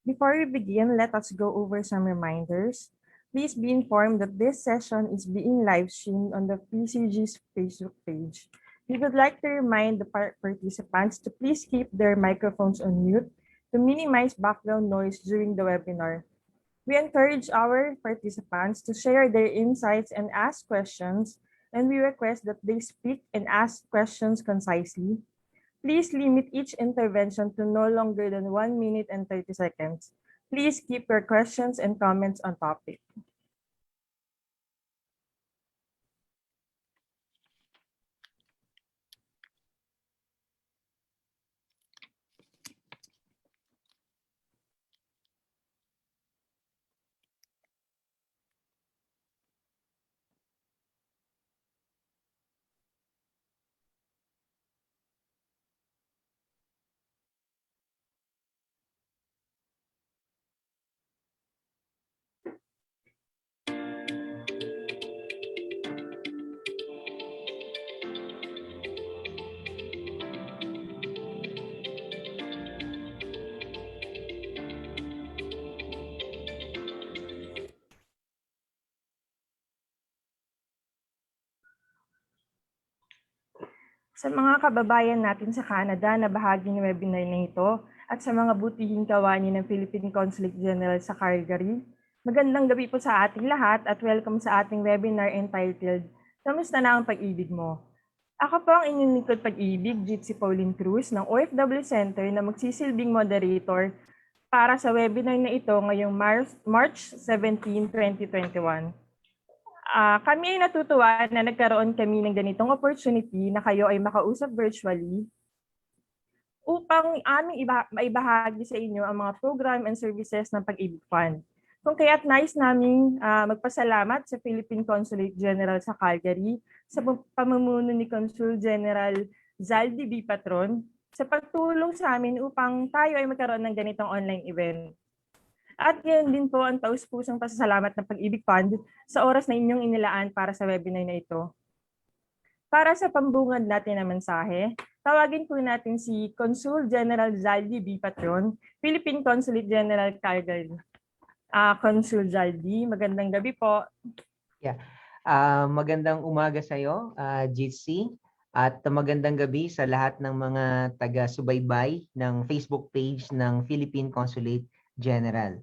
Before we begin, let us go over some reminders. Please be informed that this session is being live streamed on the PCG's Facebook page. We would like to remind the participants to please keep their microphones on mute to minimize background noise during the webinar. We encourage our participants to share their insights and ask questions, and we request that they speak and ask questions concisely. Please limit each intervention to no longer than 1 minute and 30 seconds. Please keep your questions and comments on topic. Sa mga kababayan natin sa Canada na bahagi ng webinar na ito at sa mga butihing kawani ng Philippine Consulate General sa Calgary, magandang gabi po sa ating lahat at welcome sa ating webinar entitled Kamusta na ang pag-ibig mo? Ako po ang inyong lingkod pag-ibig, Jitsi Pauline Cruz ng OFW Center na magsisilbing moderator para sa webinar na ito ngayong March 17, 2021. Kami ay natutuwa na nagkaroon kami ng ganitong opportunity na kayo ay makausap virtually upang aming maibahagi sa inyo ang mga program and services ng Pag-ibig Fund. Kung kaya't nais naming magpasalamat sa Philippine Consulate General sa Calgary sa pamumuno ni Consul General Zaldi B. Patron sa pagtulong sa amin upang tayo ay magkaroon ng ganitong online event. At ngayon din po ang taus-pusang pasasalamat ng Pag-ibig Fund sa oras na inyong inilaan para sa webinar na ito. Para sa pambungad natin na mensahe, tawagin po natin si Consul General Zaldi B. Patron, Philippine Consulate General Calgary. Consul Zaldi, magandang gabi po. Yeah. Magandang umaga sa iyo, GC, at magandang gabi sa lahat ng mga taga-subaybay ng Facebook page ng Philippine Consulate General.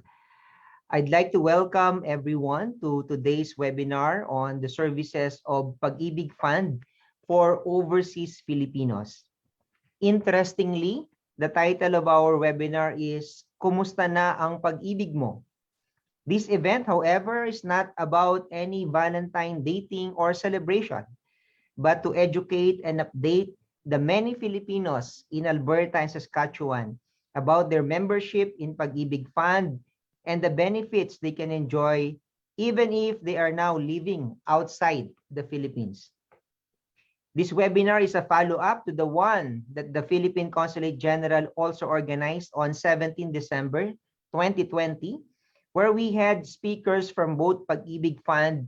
I'd like to welcome everyone to today's webinar on the services of Pag-ibig Fund for Overseas Filipinos. Interestingly, the title of our webinar is Kumusta na ang pag-ibig mo? This event, however, is not about any Valentine dating or celebration, but to educate and update the many Filipinos in Alberta and Saskatchewan about their membership in Pag-ibig Fund and the benefits they can enjoy even if they are now living outside the Philippines. This webinar is a follow-up to the one that the Philippine Consulate General also organized on 17 December 2020, where we had speakers from both Pag-ibig Fund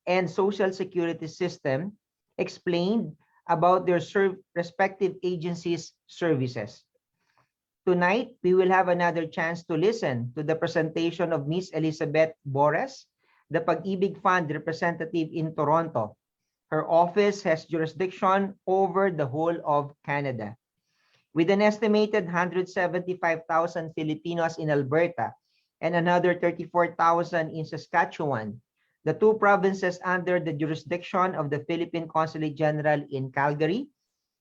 and Social Security System explained about their respective agencies' services. Tonight, we will have another chance to listen to the presentation of Ms. Elizabeth Bores, the Pag-ibig Fund representative in Toronto. Her office has jurisdiction over the whole of Canada. With an estimated 175,000 Filipinos in Alberta and another 34,000 in Saskatchewan, the two provinces under the jurisdiction of the Philippine Consulate General in Calgary,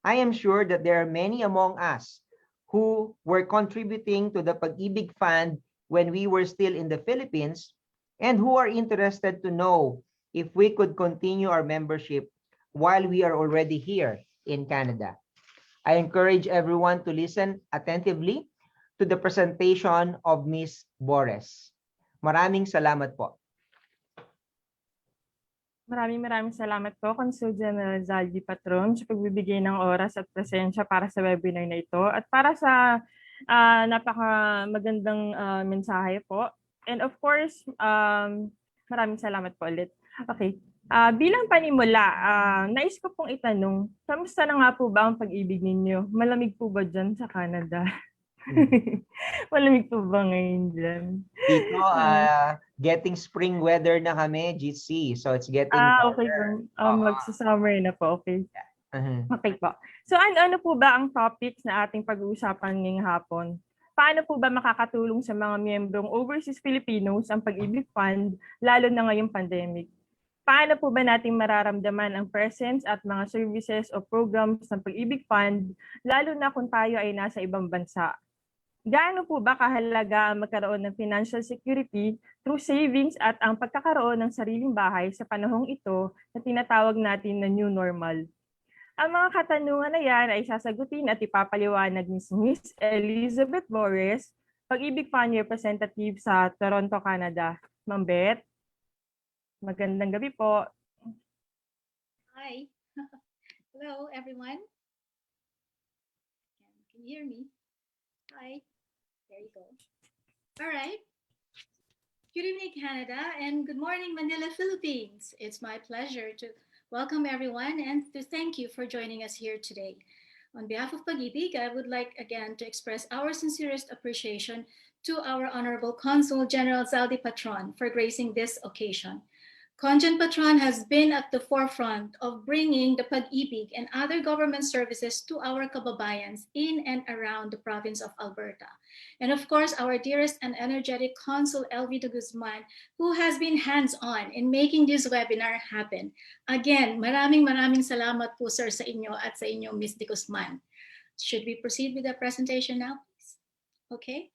I am sure that there are many among us who were contributing to the Pag-ibig Fund when we were still in the Philippines and who are interested to know if we could continue our membership while we are already here in Canada. I encourage everyone to listen attentively to the presentation of Ms. Bores. Maraming salamat po. Maraming salamat po, Consul General Zaldi Patron, sa pagbibigay ng oras at presensya para sa webinar na ito at para sa napakamagandang mensahe po. And of course, maraming salamat po ulit. Okay. Bilang panimula, nais ko pong itanong, kamusta na nga po ba ang pag-ibig ninyo? Malamig po ba dyan sa Canada? Malamig po ba ngayon diyan? Dito, Ah, getting spring weather na kami, GC. So it's getting okey po. warmer. Oo. Magsa-summer na po, okey. Mhm. Okey po. So ano-ano po ba ang topics na ating pag-uusapan ngayong hapon? Paano po ba makakatulong sa mga miyembrong overseas Filipinos ang Pag-ibig Fund, lalo na ngayong pandemic? Paano po ba natin mararamdaman ang presence at mga services o programs ng Pag-ibig Fund, lalo na kung tayo ay nasa ibang bansa? Gaano po ba kahalaga ang magkaroon ng financial security through savings at ang pagkakaroon ng sariling bahay sa panahong ito na tinatawag natin na new normal? Ang mga katanungan na yan ay sasagutin at ipapaliwanag ni Miss Elizabeth Flores, Pag-ibig Fund Representative sa Toronto, Canada. Ma'am Beth, magandang gabi po. Hi. Hello, everyone. Can you hear me? Hi. There you go. All right. Good evening, Canada, and good morning, Manila, Philippines. It's my pleasure to welcome everyone and to thank you for joining us here today. On behalf of Pag-ibig, I would like again to express our sincerest appreciation to our Honorable Consul General Zaldi Patron for gracing this occasion. Conjan Patron has been at the forefront of bringing the Pag-ibig and other government services to our kababayans in and around the province of Alberta. And of course, our dearest and energetic Consul Elvi de Guzman, who has been hands-on in making this webinar happen. Again, maraming salamat po sir sa inyo at sa inyo Ms. de Guzman. Should we proceed with the presentation now, please? Okay.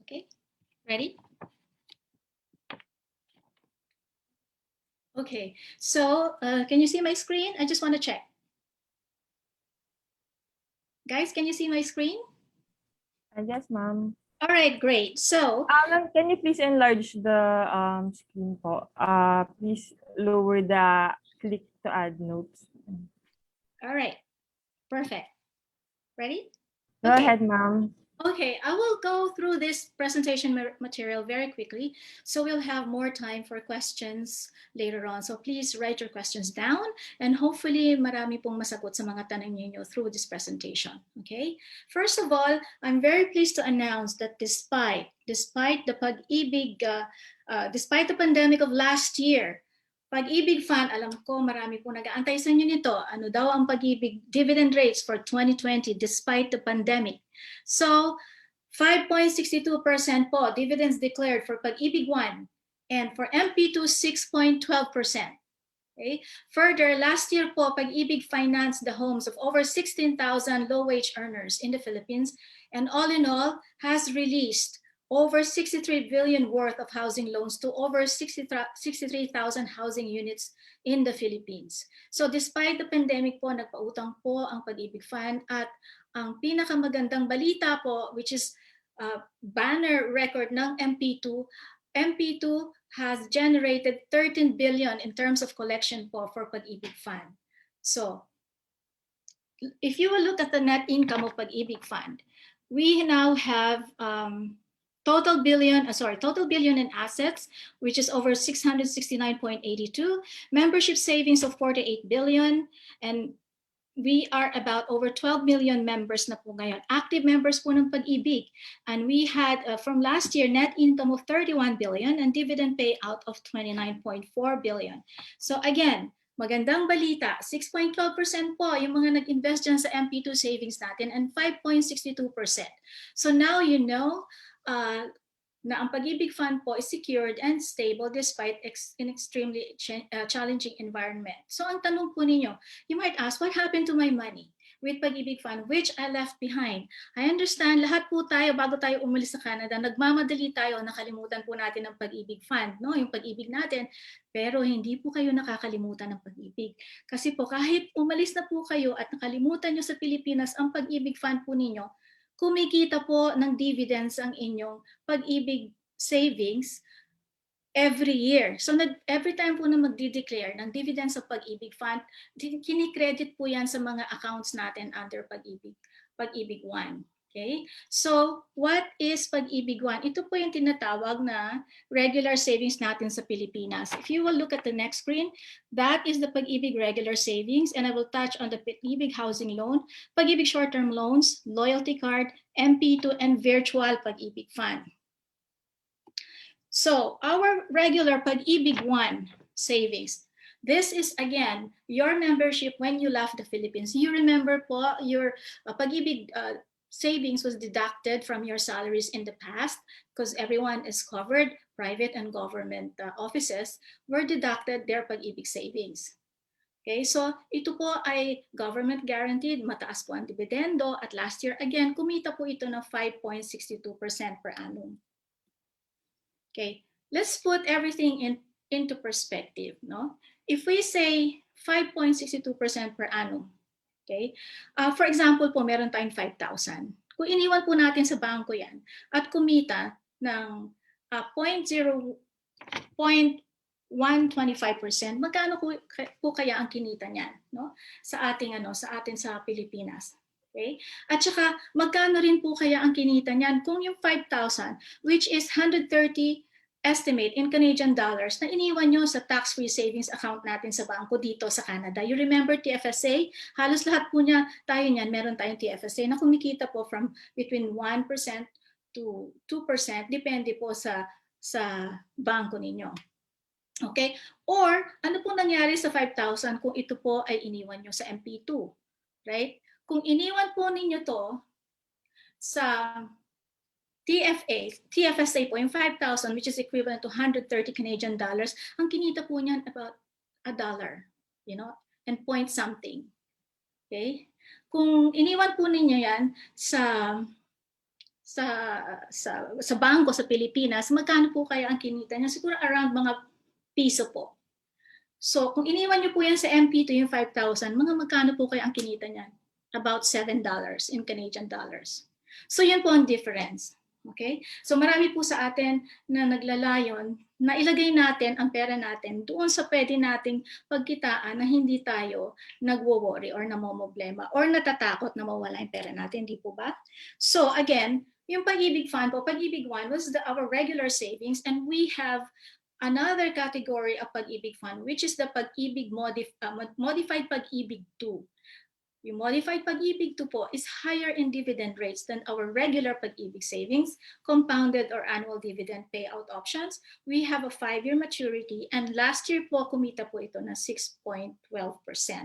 Okay, ready? Okay, so can you see my screen? I just want to check. Guys, can you see my screen? Yes, ma'am. All right, great. So, Ma'am, can you please enlarge the screen po? Please lower the click to add notes. all right, perfect. Ready? Go Okay. ahead, ma'am. Okay, I will go through this presentation material very quickly, so we'll have more time for questions later on. So please write your questions down, and hopefully marami pong masagot sa mga tanong ninyo through this presentation. Okay. First of all, I'm very pleased to announce that despite the Pag-ibig, despite the pandemic of last year, Pag-ibig Fund, alam ko marami po nag-aantay sa inyo nito. Ano daw ang Pag-ibig dividend rates for 2020 despite the pandemic? So, 5.62% po dividends declared for Pag-ibig 1 and for MP2, 6.12%. Okay. Further, last year po, Pag-ibig financed the homes of over 16,000 low-wage earners in the Philippines, and all in all has released over 63 billion worth of housing loans to over 63,000 housing units in the Philippines. So despite the pandemic po, nagpautang po ang Pag-ibig Fund, at ang pinakamagandang balita po, which is banner record ng MP2, MP2 has generated 13 billion in terms of collection po for Pag-ibig Fund. So if you will look at the net income of Pag-ibig Fund, we now have total billion in assets, which is over 669.82, membership savings of 48 billion, and we are about over 12 million members na po ngayon, active members po ng Pag-ibig. And we had from last year net income of 31 billion and dividend payout of 29.4 billion. So again, magandang balita, 6.12% po yung mga nag-invest dyan sa MP2 savings natin and 5.62%. So now you know na ang Pag-ibig Fund po is secured and stable despite an extremely challenging environment. So ang tanong po ninyo, you might ask, what happened to my money with Pag-ibig Fund, which I left behind? I understand, lahat po tayo, bago tayo umalis sa Canada, nagmamadali tayo, nakalimutan po natin ang Pag-ibig Fund, no? Yung pag-ibig natin, pero hindi po kayo nakakalimutan ng Pag-ibig. Kasi po kahit umalis na po kayo at nakalimutan nyo sa Pilipinas ang Pag-ibig Fund po ninyo, kumikita po ng dividends ang inyong Pag-ibig savings every year. So every time po na magdi-declare ng dividends sa Pag-ibig Fund, kinikredit po yan sa mga accounts natin under Pag-ibig 1. Okay? So what is Pag-ibig 1? Ito po yung tinatawag na regular savings natin sa Pilipinas. If you will look at the next screen, that is the Pag-ibig regular savings, and I will touch on the Pag-ibig housing loan, Pag-ibig short-term loans, loyalty card, MP2, and virtual Pag-ibig Fund. So our regular Pag-ibig 1 savings, this is again your membership when you left the Philippines. You remember po your Pag-ibig savings was deducted from your salaries in the past because everyone is covered, private and government offices were deducted their Pag-ibig savings. Okay, so ito po ay government guaranteed, mataas po ang dividendo, at last year again kumita po ito ng 5.62% per annum. Okay, let's put everything into perspective. No? If we say 5.62% per annum, okay? For example po, meron tayong 5,000. Kung iniwan po natin sa bangko yan at kumita ng 0.125%, magkano po kaya ang kinita niyan, no? Sa atin sa Pilipinas. Okay? At saka magkano rin po kaya ang kinita niyan kung yung 5,000, which is 130 estimate in Canadian dollars, na iniwan nyo sa tax-free savings account natin sa bangko dito sa Canada. You remember TFSA? Halos lahat po niya, tayo niyan, meron tayong TFSA na kumikita po from between 1% to 2%, depende po sa bangko ninyo. Okay? Or, ano pong nangyari sa 5,000 kung ito po ay iniwan nyo sa MP2? Right? Kung iniwan po ninyo to sa TFSA po, yung 5,000, which is equivalent to 130 Canadian dollars, ang kinita po niyan about $1, you know, and point something. Okay? Kung iniwan po ninyo yan sa bangko sa Pilipinas, magkano po kaya ang kinita niya? Siguro around mga piso po. So, kung iniwan niyo po yan sa MP2, yung 5,000, magkano po kaya ang kinita niyan? About $7 in Canadian dollars. So, yun po ang difference. Okay? So marami po sa atin na naglalayon na ilagay natin ang pera natin doon sa pwede nating pagkitaan na hindi tayo nagwo-worry or namomblema or natatakot na mawala yung pera natin, di po ba? So again, yung Pag-ibig Fund po, Pag-ibig 1 was our regular savings, and we have another category of Pag-ibig Fund, which is the Pag-ibig modified Pag-ibig 2. Yung modified Pag-ibig 2 po is higher in dividend rates than our regular Pag-ibig savings, compounded or annual dividend payout options. We have a 5-year maturity, and last year po kumita po ito na 6.12%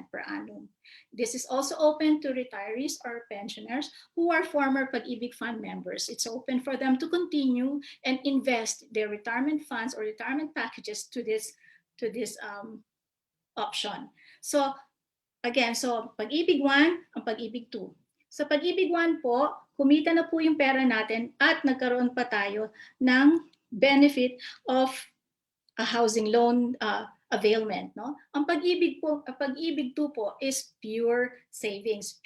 per annum. This is also open to retirees or pensioners who are former Pag-ibig Fund members. It's open for them to continue and invest their retirement funds or retirement packages to this option. So again, so Pag-ibig 1, ang Pag-ibig 2. Sa Pag-ibig 1 po, kumita na po yung pera natin at nagkaroon pa tayo ng benefit of a housing loan availment. No? Ang Pag-ibig 2 po is pure savings,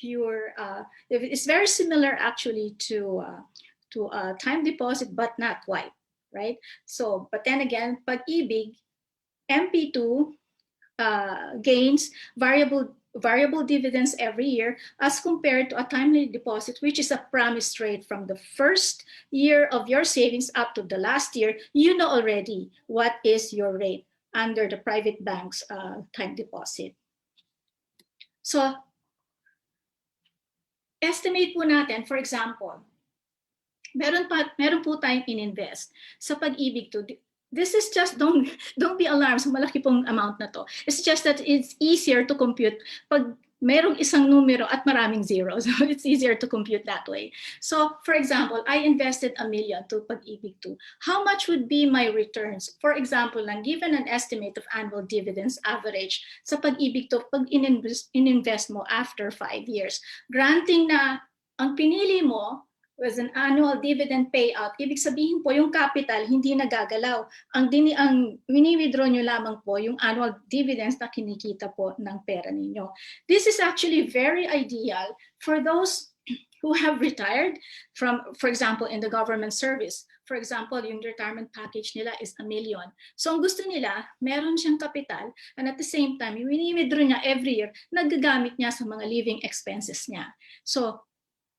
it's very similar actually to time deposit, but not quite, right? So, but then again, Pag-ibig, MP2 gains variable dividends every year as compared to a timely deposit, which is a promised rate from the first year of your savings up to the last year. You know already what is your rate under the private bank's time deposit. So, estimate po natin, for example, meron po tayong in-invest sa Pag-ibig 2. This is just, don't be alarmed sa malaki pong amount na to. It's just that it's easier to compute pag merong isang numero at maraming zeros. So it's easier to compute that way. So for example, I invested $1 million to Pag-ibig 2. How much would be my returns? For example, given an estimate of annual dividends average sa Pag-ibig 2, pag in-invest mo after 5 years, granting na ang pinili mo was an annual dividend payout, ibig sabihin po yung capital hindi nagagalaw. Ang mini-withdraw nyo lamang po yung annual dividends na kinikita po ng pera ninyo. This is actually very ideal for those who have retired from, for example, in the government service. For example, yung retirement package nila is 1 million. So ang gusto nila, meron siyang kapital, and at the same time, wini-withdraw niya every year, nagagamit niya sa mga living expenses niya. So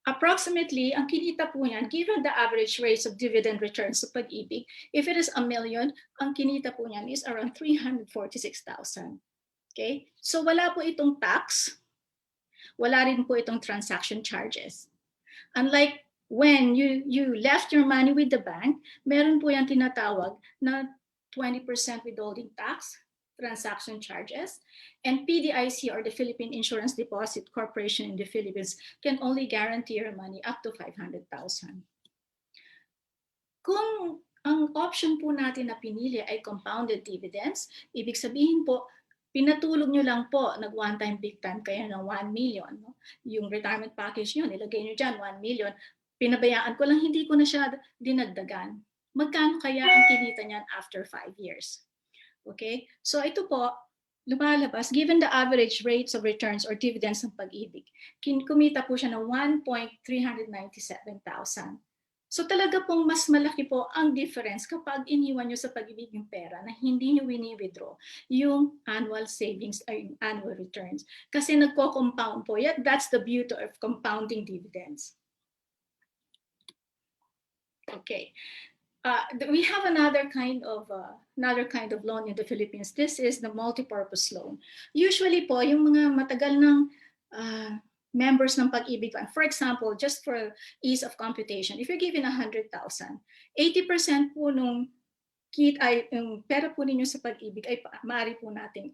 approximately, ang kinita po niyan, given the average rates of dividend returns sa Pag-ibig, if it is 1 million, ang kinita po niyan is around 346,000. Okay? So wala po itong tax, wala rin po itong transaction charges. Unlike when you left your money with the bank, meron po yung tinatawag na 20% withholding tax, transaction charges, and PDIC, or the Philippine Insurance Deposit Corporation in the Philippines, can only guarantee your money up to 500,000. Kung ang option po natin na pinili ay compounded dividends, ibig sabihin po, pinatulog nyo lang po, nag one time, big time kayo ng 1 million. No? Yung retirement package nyo, nilagay nyo dyan, 1 million. Pinabayaan ko lang, hindi ko na siya dinagdagan. Magkano kaya ang kinita niyan after 5 years? Okay? So ito po, lumalabas, given the average rates of returns or dividends ng Pag-ibig, kumita po siya ng 1,397,000. So talaga pong mas malaki po ang difference kapag iniwan nyo sa Pag-ibig yung pera na hindi nyo wini-withdraw yung annual savings or yung annual returns. Kasi nagko-compound po. Yet that's the beauty of compounding dividends. Okay. We have another kind of loan in the Philippines. This is the multi-purpose loan. Usually po, yung mga matagal ng members ng Pag-ibig Fund. For example, just for ease of computation, if you're given 100,000, 80% po nung yung pera po ninyo sa Pag-ibig ay maaari po natin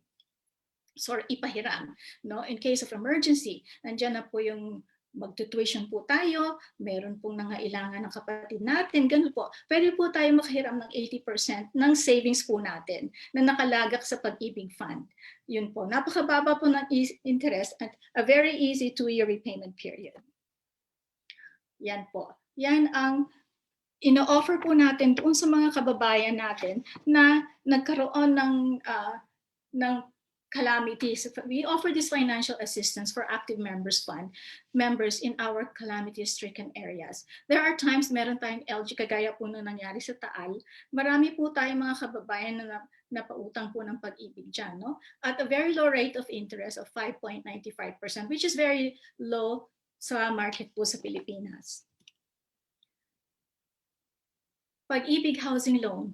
ipahiram. No? In case of emergency, nandiyan na po yung magtutuition po tayo, meron pong nangailangan ng kapatid natin, ganun po. Pwede po tayo makahiram ng 80% ng savings po natin na nakalagak sa Pag-ibig Fund. Yun po, napakababa po ng interest at a very easy 2-year repayment period. Yan po. Yan ang ino-offer po natin doon sa mga kababayan natin na nagkaroon ng calamities. We offer this financial assistance for active members in our calamity-stricken areas. There are times meron tayong LG, kagaya po na nangyari sa Taal. Marami po tayong mga kababayan na napautang po ng Pag-ibig dyan, no? At a very low rate of interest of 5.95%, which is very low sa market po sa Pilipinas. Pag-ibig Housing Loan.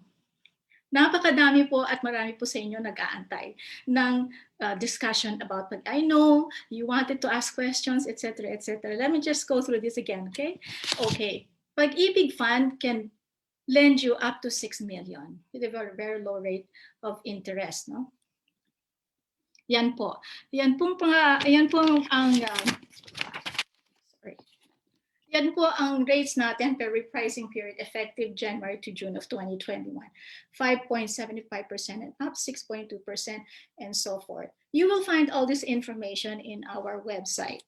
Napakadami po at marami po sa inyo nag-aantay ng discussion about what I know, you wanted to ask questions, etc., etc. Let me just go through this again, okay? Okay. Pag-ibig Fund can lend you up to 6 million with a very, very low rate of interest, no? Yan po. Yan po ang yan po ang rates natin per repricing period effective January to June of 2021. 5.75% and up 6.2% and so forth. You will find all this information in our website.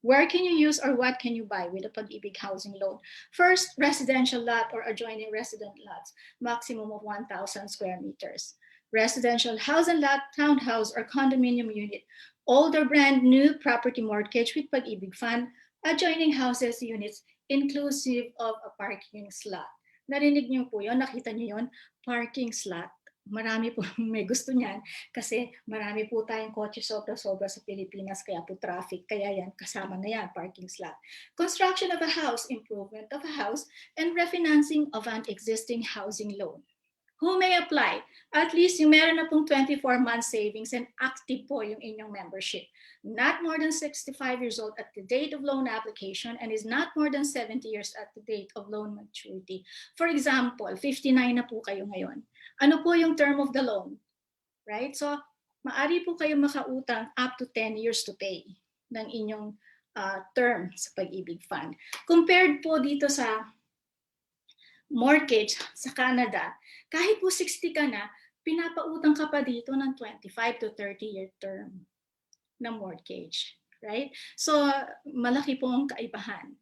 Where can you use or what can you buy with a Pag-ibig housing loan? First, residential lot or adjoining resident lots, maximum of 1,000 square meters. Residential house and lot, townhouse or condominium unit, older brand new property mortgage with Pag-ibig Fund, adjoining houses units inclusive of a parking slot. Narinig niyo po yun, nakita niyo yun, parking slot. Marami po may gusto niyan kasi marami po tayong kotse sobra-sobra sa Pilipinas, kaya po traffic, kaya yan, kasama na yan, parking slot. Construction of a house, improvement of a house, and refinancing of an existing housing loan. Who may apply? At least yung meron na pong 24-month savings and active po yung inyong membership. Not more than 65 years old at the date of loan application and is not more than 70 years at the date of loan maturity. For example, 59 na po kayo ngayon. Ano po yung term of the loan? Right? So, maari po kayo makautang up to 10 years to pay ng inyong term sa Pag-ibig Fund. Compared po dito sa mortgage sa Canada, kahit po 60 ka na, pinapautang ka pa dito ng 25 to 30-year term na mortgage, right? So, malaki po ang kaibahan,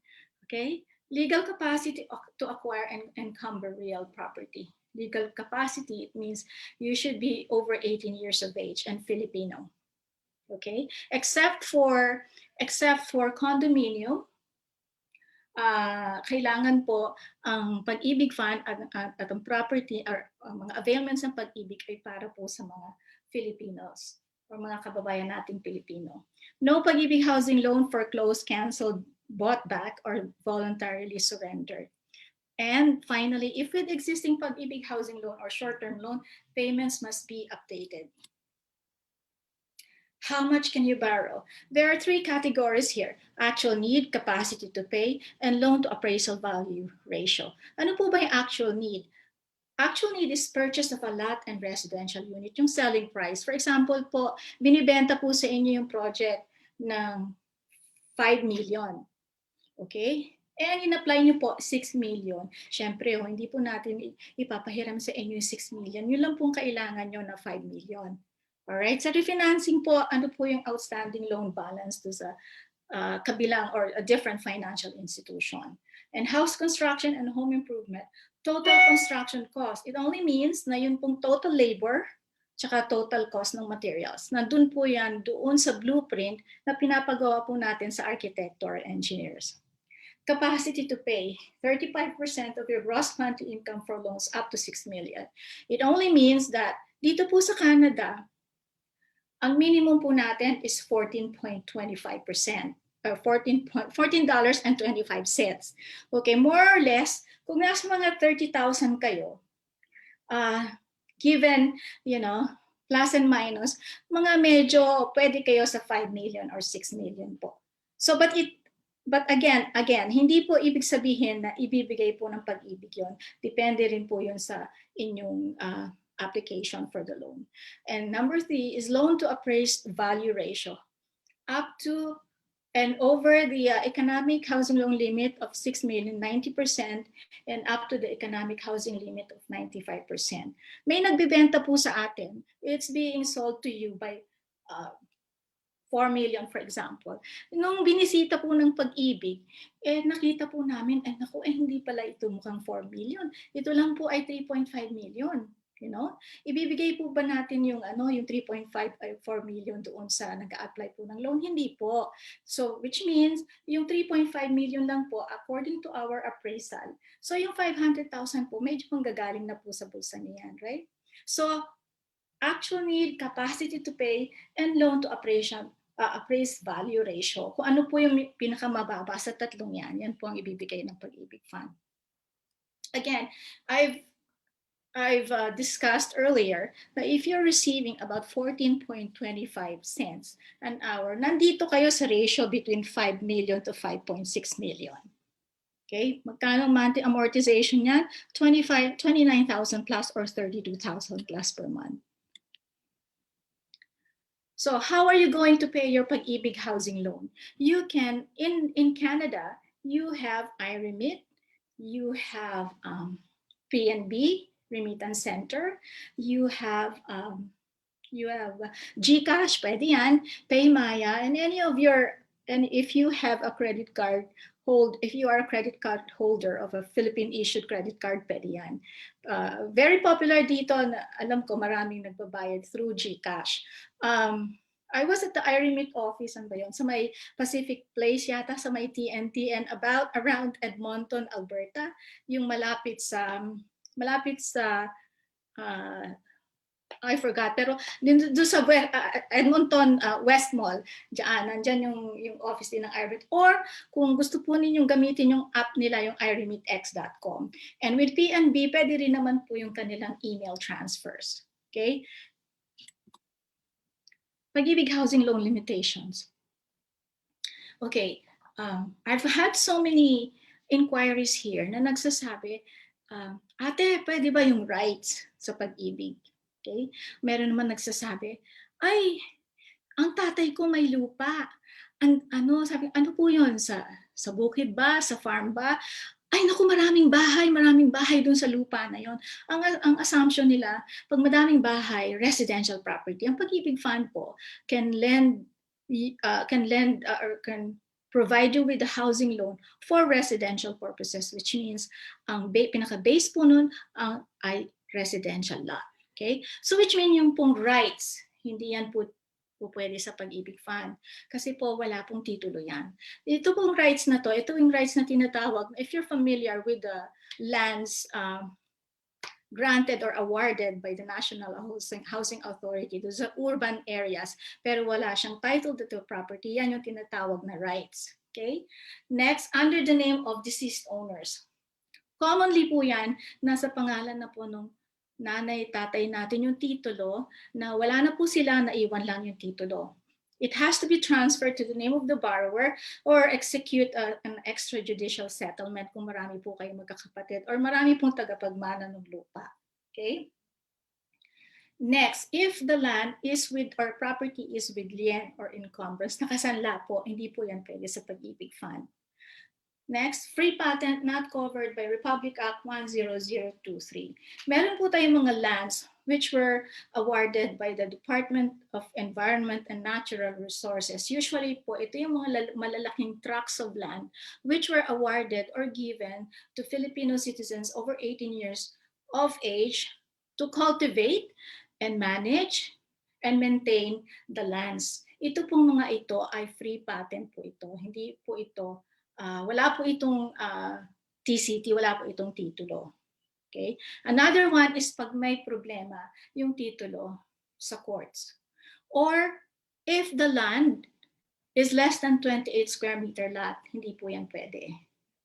okay? Legal capacity to acquire and encumber real property. Legal capacity, it means you should be over 18 years of age and Filipino, okay? Except for condominium, kailangan po ang Pag-ibig Fund at ang property or ang mga availments ng Pag-ibig ay para po sa mga Filipinos or mga kababayan nating Pilipino. No Pag-ibig housing loan foreclosed, canceled, bought back, or voluntarily surrendered. And finally, if with existing Pag-ibig housing loan or short-term loan, payments must be updated. How much can you borrow? There are three categories here: actual need, capacity to pay, and loan to appraisal value ratio. Ano po ba yung actual need? Actual need is purchase of a lot and residential unit, yung selling price. For example po, binibenta po sa inyo yung project ng 5 million. Okay? And in-apply nyo po 6 million. Siyempre, hindi po natin ipapahiram sa inyo yung 6 million. Yun lang pong kailangan nyo na 5 million. Alright, sa refinancing po, ano po yung outstanding loan balance to sa kabilang or a different financial institution. And house construction and home improvement, total construction cost. It only means na yun pong total labor tsaka total cost ng materials. Nandun po yan doon sa blueprint na pinapagawa po natin sa architect or engineers. Capacity to pay, 35% of your gross monthly income for loans up to 6 million. It only means that dito po sa Canada, ang minimum po natin is 14.25%. $14.25. Okay, more or less, kung nasa mga 30,000 kayo, given, plus and minus, mga medyo pwede kayo sa 5 million or 6 million po. So, but again, hindi po ibig sabihin na ibibigay po ng Pag-ibig yon. Depende rin po yun sa inyong application for the loan. And number 3 is loan to appraised value ratio. Up to and over the economic housing loan limit of 6 million, 90%, and up to the economic housing limit of 95%. May nagbibenta po sa atin. It's being sold to you by 4 million, for example. Nung binisita po ng Pag-ibig, nakita po namin, hindi pala ito mukhang 4 million. Ito lang po ay 3.5 million. Ibibigay po ba natin yung 3.5 ay 4 million doon sa nag-a-apply po ng loan? Hindi po. So, which means, yung 3.5 million lang po according to our appraisal. So, yung 500,000 po, medyo manggagaling na po sa bulsa niyan, right? So, actual need, capacity to pay, and loan to appraised value ratio. Kung ano po yung pinakamababa sa tatlong yan po ang ibibigay ng Pag-ibig Fund. Again, I've discussed earlier that if you're receiving about 14.25 cents an hour, nandito kayo sa ratio between 5 million to 5.6 million. Okay? Magkano monthly amortization niyan? 29,000 plus or 32,000 plus per month. So how are you going to pay your Pag-ibig housing loan? You can, in Canada, you have iRemit, you have PNB, Remittance Center, you have GCash, pwede yan, Paymaya, and if you have a credit card if you are a credit card holder of a Philippine issued credit card, pwede yan. Very popular dito, alam ko maraming nagbabayad through GCash. I was at the iRemit office, ba yun? Sa may Pacific Place yata, sa may TNT, and around Edmonton, Alberta, yung malapit sa I forgot, pero doon sa Edmonton West Mall, nandyan yung office din ng iRemit. Or kung gusto po ninyong gamitin yung app nila, yung iRemitX.com. And with PNB, pwede rin naman po yung kanilang email transfers. Okay? Pag-ibig housing loan limitations. Okay, I've had so many inquiries here na nagsasabi, ate, pwede ba yung rights sa Pag-ibig? Okay? Meron naman nagsasabi, ay, ang tatay ko may lupa. Sabi, ano po yun? Sa bukid ba? Sa farm ba? Ay, naku, maraming bahay dun sa lupa na yon. Ang assumption nila, pag madaming bahay, residential property, ang Pag-ibig Fund po can provide you with a housing loan for residential purposes, which means ang pinaka-base po nun ay residential lot. Okay? So which means yung pong rights, hindi yan po po pwede sa Pag-ibig Fund. Kasi po wala pong titulo yan. Ito pong rights na to, ito yung rights na tinatawag, if you're familiar with the lands granted or awarded by the National Housing Authority to sa urban areas, pero wala siyang title to property, yan yung tinatawag na rights. Okay? Next, under the name of deceased owners. Commonly po yan, nasa pangalan na po nung nanay, tatay natin yung titulo, na wala na po sila, naiwan lang yung titulo. It has to be transferred to the name of the borrower or execute an extrajudicial settlement kung marami po kayong magkakapatid or marami pong tagapagmana ng lupa. Okay? Next, if the land is with or property is with lien or encumbrance, nakasanla po, hindi po yan pwede sa Pag-ibig Fund. Next, free patent not covered by Republic Act 10023. Meron po tayong mga lands which were awarded by the Department of Environment and Natural Resources. Usually po, ito yung mga malalaking tracts of land which were awarded or given to Filipino citizens over 18 years of age to cultivate and manage and maintain the lands. Ito pong mga ito ay free patent po ito. Hindi po ito wala po itong TCT, wala po itong titulo. Okay? Another one is pag may problema yung titulo sa courts. Or if the land is less than 28 square meter lot, hindi po yan pwede.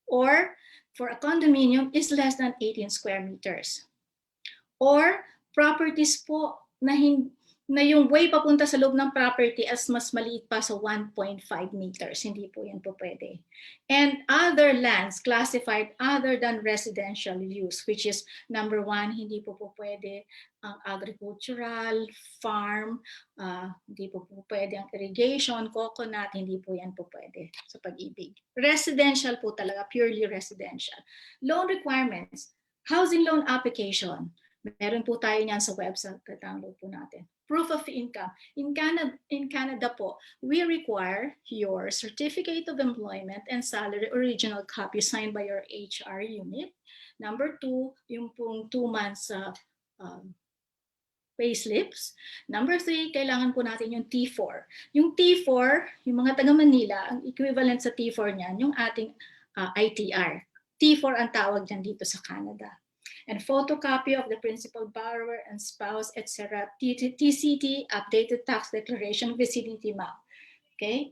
Or for a condominium is less than 18 square meters. Or properties po na yung way papunta sa loob ng property as mas maliit pa sa 1.5 meters. Hindi po yan po pwede. And other lands classified other than residential use, which is number 1, hindi po pwede ang agricultural, farm, hindi po pwede ang irrigation, coconut, hindi po yan po pwede sa Pag-ibig. Residential po talaga, purely residential. Loan requirements, housing loan application. Meron po tayo niyan sa website, download po natin. Proof of income. In Canada po, we require your certificate of employment and salary original copy signed by your HR unit. Number 2, yung pong 2 months payslips. Number 3, kailangan po natin yung T4. Yung T4, yung mga taga Manila, ang equivalent sa T4 niyan, yung ating ITR. T4 ang tawag dyan dito sa Canada. And photocopy of the principal borrower and spouse, etc. TCT, updated tax declaration, vicinity map. Okay?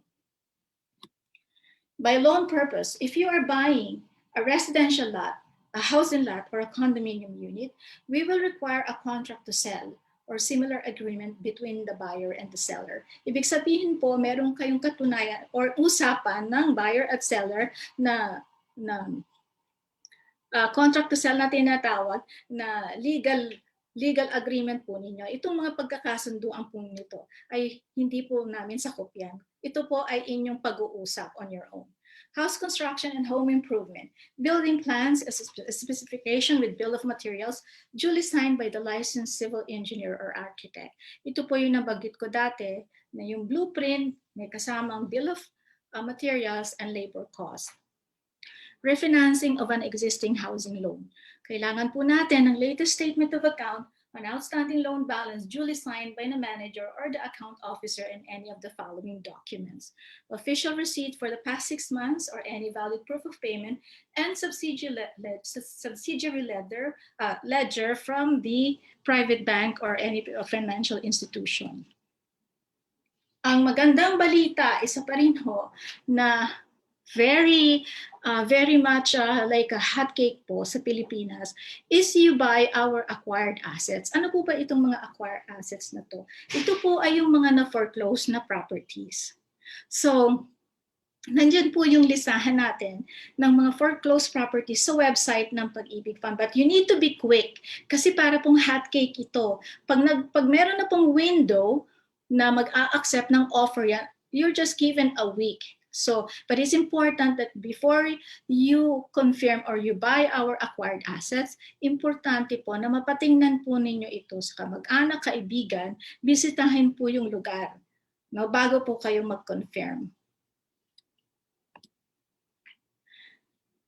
By loan purpose, if you are buying a residential lot, a housing lot, or a condominium unit, we will require a contract to sell or similar agreement between the buyer and the seller. Ibig sabihin po, meron kayong katunayan or usapan ng buyer at seller na contract to sell na tinatawag na legal agreement po ninyo. Itong mga pagkakasunduan po nito ay hindi po namin sakop yan. Ito po ay inyong pag-uusap on your own. House construction and home improvement. Building plans as a specification with bill of materials duly signed by the licensed civil engineer or architect. Ito po yung nabanggit ko dati na yung blueprint may kasamang bill of materials and labor cost. Refinancing of an existing housing loan. Kailangan po natin ng latest statement of account on outstanding loan balance duly signed by the manager or the account officer in any of the following documents. Official receipt for the past 6 months or any valid proof of payment and subsidiary ledger from the private bank or any financial institution. Ang magandang balita, isa pa rin ho, na very much like a hotcake po sa Pilipinas is you buy our acquired assets. Ano po ba itong mga acquired assets na to? Ito po ay yung mga na-foreclose na properties. So, nandyan po yung listahan natin ng mga foreclosed properties sa website ng Pag-ibig Fund. But you need to be quick kasi para pong hotcake ito. Pag meron na pong window na mag-a-accept ng offer yan, you're just given a week. So, but it's important that before you confirm or you buy our acquired assets, importante po na mapatingnan po ninyo ito sa kamag-anak, kaibigan, bisitahin po yung lugar, no, bago po kayo mag-confirm.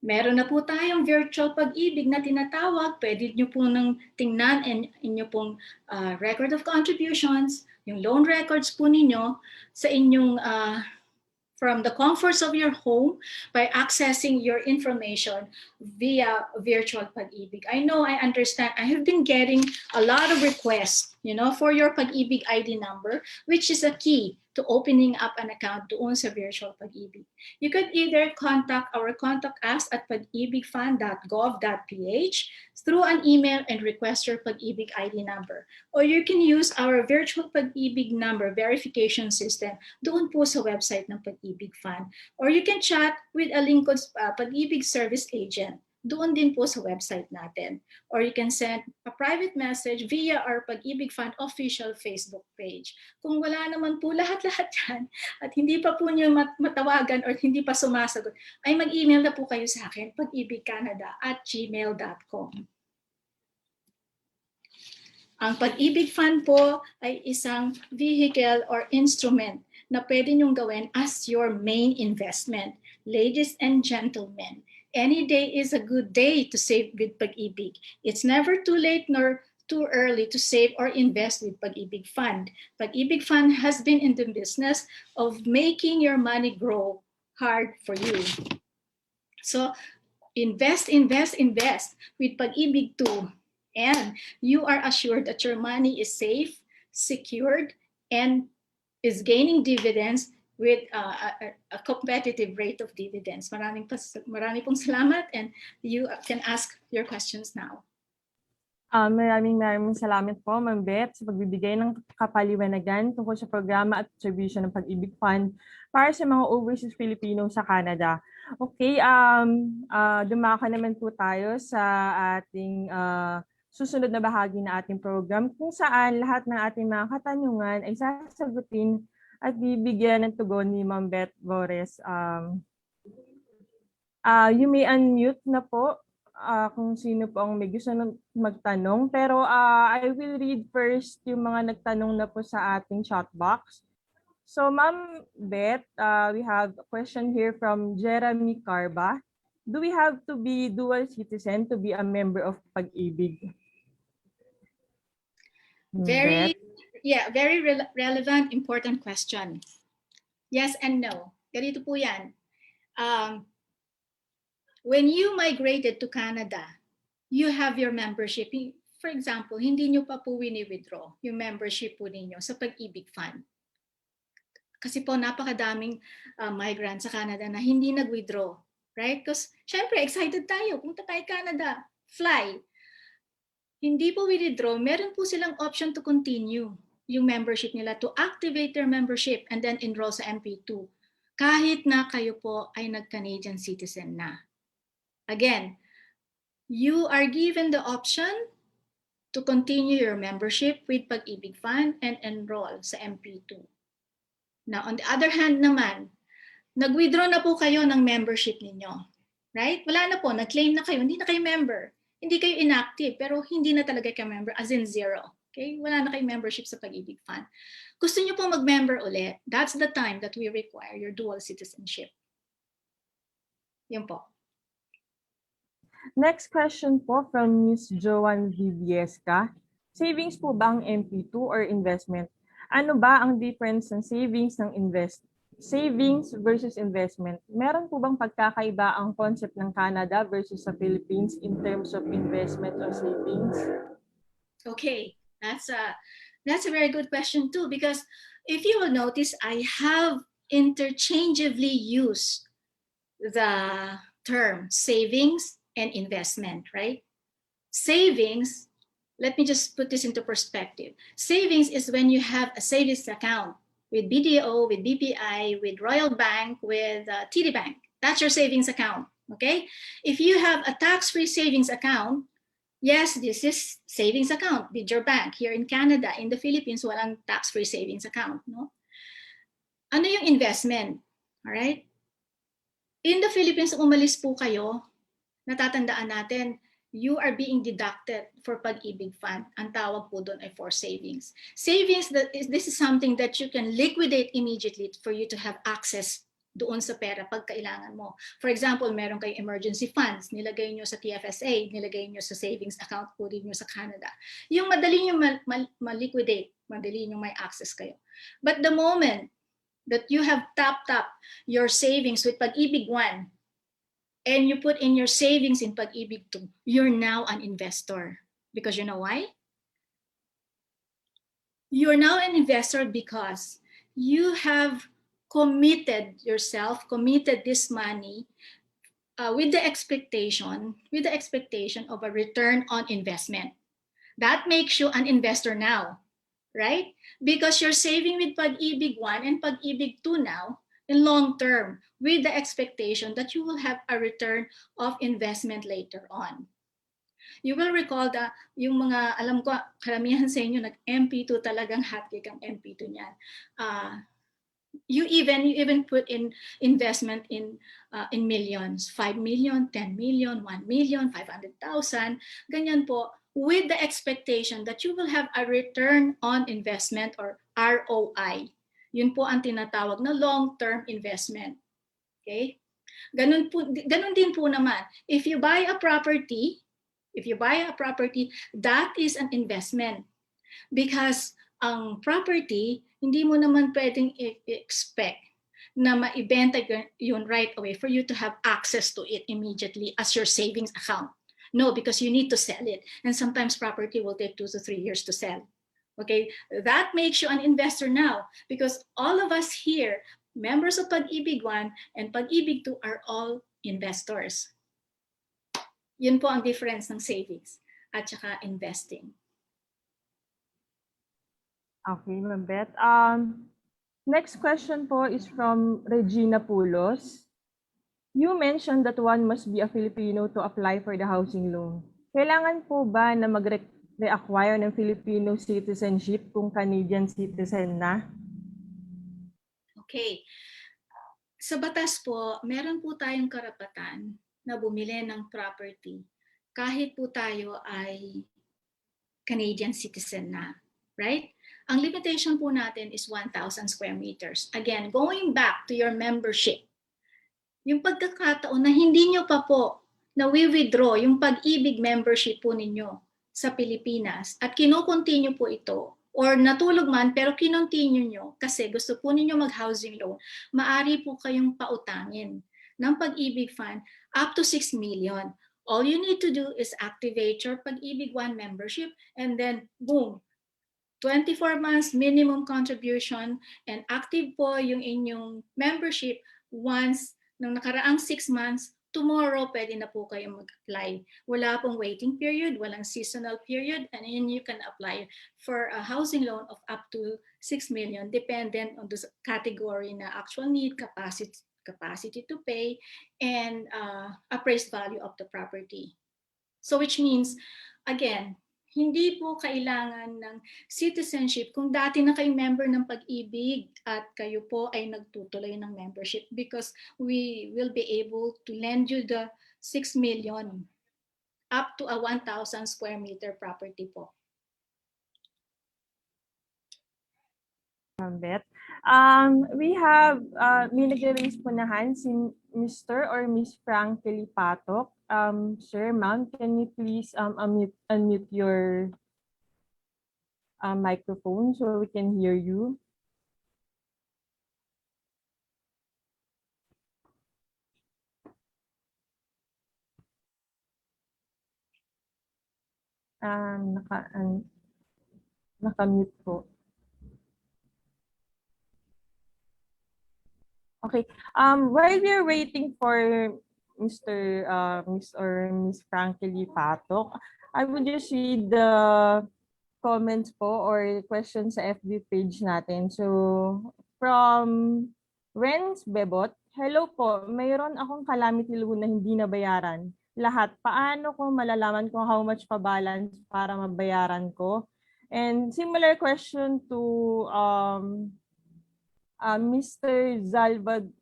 Meron na po tayong virtual pag-ibig na tinatawag. Pwede nyo po nang tingnan inyo pong record of contributions, yung loan records po ninyo sa inyong from the comforts of your home by accessing your information via virtual pag-ibig. I know, I understand. I have been getting a lot of requests, for your pag-ibig ID number, which is a key to opening up an account doon sa virtual pag-ibig. You could either contact us at pag-ibigfund.gov.ph through an email and request your pag-ibig ID number. Or you can use our virtual pag-ibig number verification system doon po sa website ng Pag-ibig Fund. Or you can chat with a Lincoln's Pag-ibig service agent. Doon din po sa website natin. Or you can send a private message via our Pag-ibig Fund official Facebook page. Kung wala naman po lahat-lahat yan at hindi pa po nyo matawagan or hindi pa sumasagot, ay mag-email na po kayo sa akin, pag-ibigcanada@gmail.com. Ang Pag-ibig Fund po ay isang vehicle or instrument na pwede nyong gawin as your main investment. Ladies and gentlemen, any day is a good day to save with Pag-ibig. It's never too late nor too early to save or invest with Pag-ibig Fund. Pag-ibig Fund has been in the business of making your money grow hard for you. So invest with Pag-ibig too. And you are assured that your money is safe, secured, and is gaining dividends with a competitive rate of dividends. Marami pong salamat, and you can ask your questions now. Maraming salamat po, Ma'am Beth, sa pagbibigay ng kapaliwanagan tungkol sa programa at distribution ng Pag-ibig Fund para sa mga overseas Filipino sa Canada. Okay, dumako naman po tayo sa ating susunod na bahagi na ating program kung saan lahat ng ating mga katanungan ay sasagutin at bibigyan ng tugon ni Ma'am Beth Bores. You may unmute na po kung sino po ang may gusto magtanong. Pero I will read first yung mga nagtanong na po sa ating chat box. So Ma'am Beth, we have a question here from Jeremy Carba. Do we have to be dual citizen to be a member of Pag-ibig? Very relevant, important question. Yes and no. Ganito po yan. When you migrated to Canada, you have your membership. For example, hindi nyo pa po wini-withdraw yung membership po ninyo sa Pag-ibig Fund. Kasi po napakadaming migrants sa Canada na hindi nag-withdraw. Right? Because syempre, excited tayo. Punta tayo Canada. Fly. Hindi po withdraw, meron po silang option to continue yung membership nila, to activate their membership and then enroll sa MP2. Kahit na kayo po ay nag-Canadian citizen na. Again, you are given the option to continue your membership with Pag-ibig Fund and enroll sa MP2. Now, on the other hand naman, nag-withdraw na po kayo ng membership ninyo. Right? Wala na po, nag-claim na kayo, hindi na kayo member. Hindi kayo inactive, pero hindi na talaga kayo member, as in zero. Okay? Wala na kayo membership sa Pag-ibig Fund. Gusto nyo po mag-member ulit, that's the time that we require your dual citizenship. Yun po. Next question po from Ms. Joanne Viviesca. Savings po ba ang MP2 or investment? Ano ba ang difference ng savings versus investment? Meron po bang pagkakaiba ang concept ng Canada versus sa Philippines in terms of investment or savings? Okay, that's a very good question too, because if you will notice, I have interchangeably used the term savings and investment, right? Savings, let me just put this into perspective. Savings is when you have a savings account with BDO, with BPI, with Royal Bank, with TD Bank. That's your savings account, okay? If you have a tax-free savings account, yes, this is savings account with your bank. Here in Canada, in the Philippines, walang tax-free savings account, no? Ano yung investment? All right? In the Philippines, umalis po kayo, natatandaan natin, you are being deducted for Pag-ibig Fund. Ang tawag po doon ay for savings. Savings, this is something that you can liquidate immediately for you to have access doon sa pera pag kailangan mo. For example, meron kayong emergency funds, nilagay nyo sa TFSA, nilagay nyo sa savings account po din nyo sa Canada. Yung madali nyo ma-liquidate, madali nyo may access kayo. But the moment that you have topped up your savings with Pag-ibig 1 and you put in your savings in Pag-ibig 2, you're now an investor. Because you know why? You're now an investor because you have committed yourself, committed this money with the expectation of a return on investment. That makes you an investor now, right? Because you're saving with Pag-ibig 1 and Pag-ibig 2 now in long term with the expectation that you will have a return of investment later on. You will recall that yung mga, alam ko, karamihan sa inyo, nag-MP2 talagang hotcake ang MP2 niyan. You even put in investment in millions, 5 million, 10 million, 1 million, 500,000, ganyan po, with the expectation that you will have a return on investment or ROI. Yun po ang tinatawag na long-term investment. Okay? Ganun din po naman. If you buy a property, that is an investment. Because ang property, hindi mo naman pwedeng expect na maibenta yun right away for you to have access to it immediately as your savings account. No, because you need to sell it. And sometimes property will take 2 to 3 years to sell. Okay, that makes you an investor now because all of us here, members of Pag-ibig 1 and Pag-ibig 2 are all investors. Yun po ang difference ng savings at saka investing. Okay, Ma'am Beth. Next question po is from Regina Pulos. You mentioned that one must be a Filipino to apply for the housing loan. Kailangan po ba na mag-reacquire ng Filipino citizenship kung Canadian citizen na? Okay. Sa batas po, meron po tayong karapatan na bumili ng property kahit po tayo ay Canadian citizen na, right? Ang limitation po natin is 1,000 square meters. Again, going back to your membership, yung pagkakataon na hindi nyo pa po na withdraw yung Pag-ibig membership po ninyo sa Pilipinas at kino-continue po ito or natulog man pero kinontinue nyo kasi gusto po ninyo mag-housing loan, maari po kayong pautangin ng Pag-ibig Fund up to 6 million. All you need to do is activate your Pag-ibig 1 membership and then boom, 24 months minimum contribution and active po yung inyong membership once nung nakaraang 6 months, tomorrow pwede na po kayong mag-apply. Wala pong waiting period, walang seasonal period, and then you can apply for a housing loan of up to 6 million dependent on the category na actual need, capacity to pay, and appraised value of the property. So which means, again, hindi po kailangan ng citizenship kung dati na kayo member ng Pag-ibig at kayo po ay nagtutuloy ng membership because we will be able to lend you the 6 million up to a 1,000 square meter property po. Beth. We have, may nag-raise po na hand si Mr. or Miss Frank Patok. Sir, ma'am, can you please unmute your microphone so we can hear you? Naka-mute po. Okay. While we are waiting for Miss or Miss Frankie Patok, I would just read the comments po or questions sa FB page natin. So, from Renz Bebot, hello po, mayroon akong calamity loan na hindi nabayaran. Lahat, paano ko malalaman kung how much pa balance para mabayaran ko? And similar question to Mr.